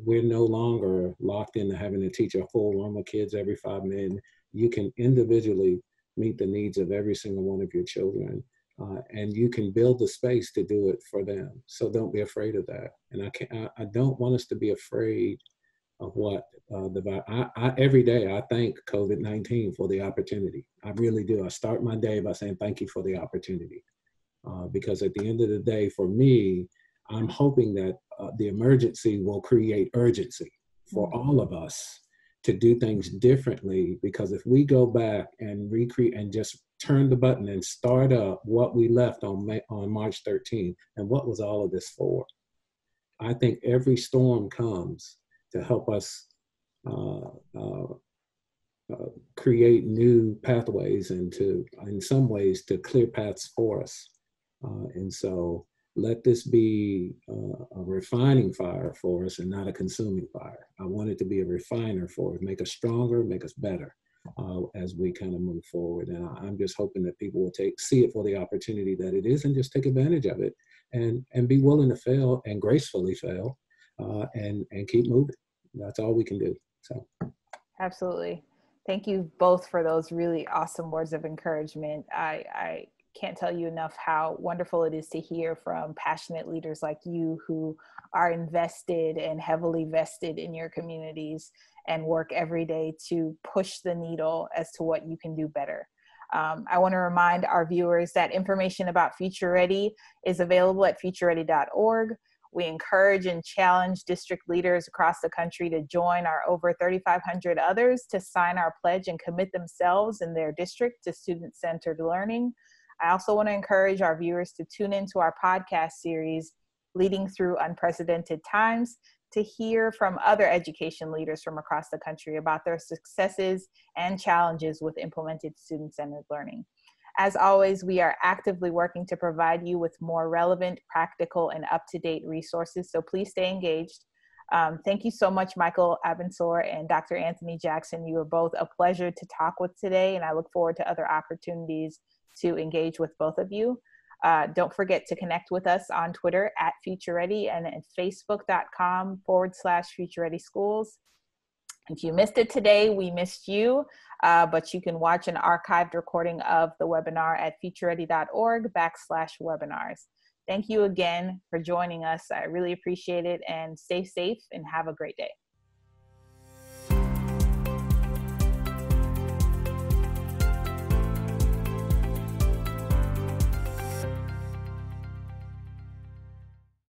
we're no longer locked into having to teach a full room of kids every 5 minutes. You can individually meet the needs of every single one of your children, and you can build the space to do it for them. So don't be afraid of that. And I don't want us to be afraid of what every day I thank COVID-19 for the opportunity. I really do. I start my day by saying thank you for the opportunity, because at the end of the day, for me, I'm hoping that the emergency will create urgency for all of us to do things differently. Because if we go back and recreate and just turn the button and start up what we left on March 13th, and what was all of this for? I think every storm comes to help us create new pathways and to, in some ways, to clear paths for us. And so let this be a refining fire for us and not a consuming fire. I want it to be a refiner for us, make us stronger, make us better as we kind of move forward. And I'm just hoping that people will see it for the opportunity that it is and just take advantage of it and be willing to fail and gracefully fail and keep moving. That's all we can do. So, absolutely. Thank you both for those really awesome words of encouragement. I can't tell you enough how wonderful it is to hear from passionate leaders like you who are invested and heavily vested in your communities and work every day to push the needle as to what you can do better. I want to remind our viewers that information about Future Ready is available at futureready.org. We encourage and challenge district leaders across the country to join our over 3,500 others to sign our pledge and commit themselves in their district to student-centered learning. I also want to encourage our viewers to tune into our podcast series, Leading Through Unprecedented Times, to hear from other education leaders from across the country about their successes and challenges with implemented student-centered learning. As always, we are actively working to provide you with more relevant, practical, and up-to-date resources, so please stay engaged. Thank you so much, Michael Abensour and Dr. Anthony Jackson. You were both a pleasure to talk with today, and I look forward to other opportunities to engage with both of you. Don't forget to connect with us on Twitter at Future Ready and at facebook.com/Future Ready Schools. If you missed it today, we missed you, but you can watch an archived recording of the webinar at futureready.org/webinars. Thank you again for joining us. I really appreciate it, and stay safe and have a great day.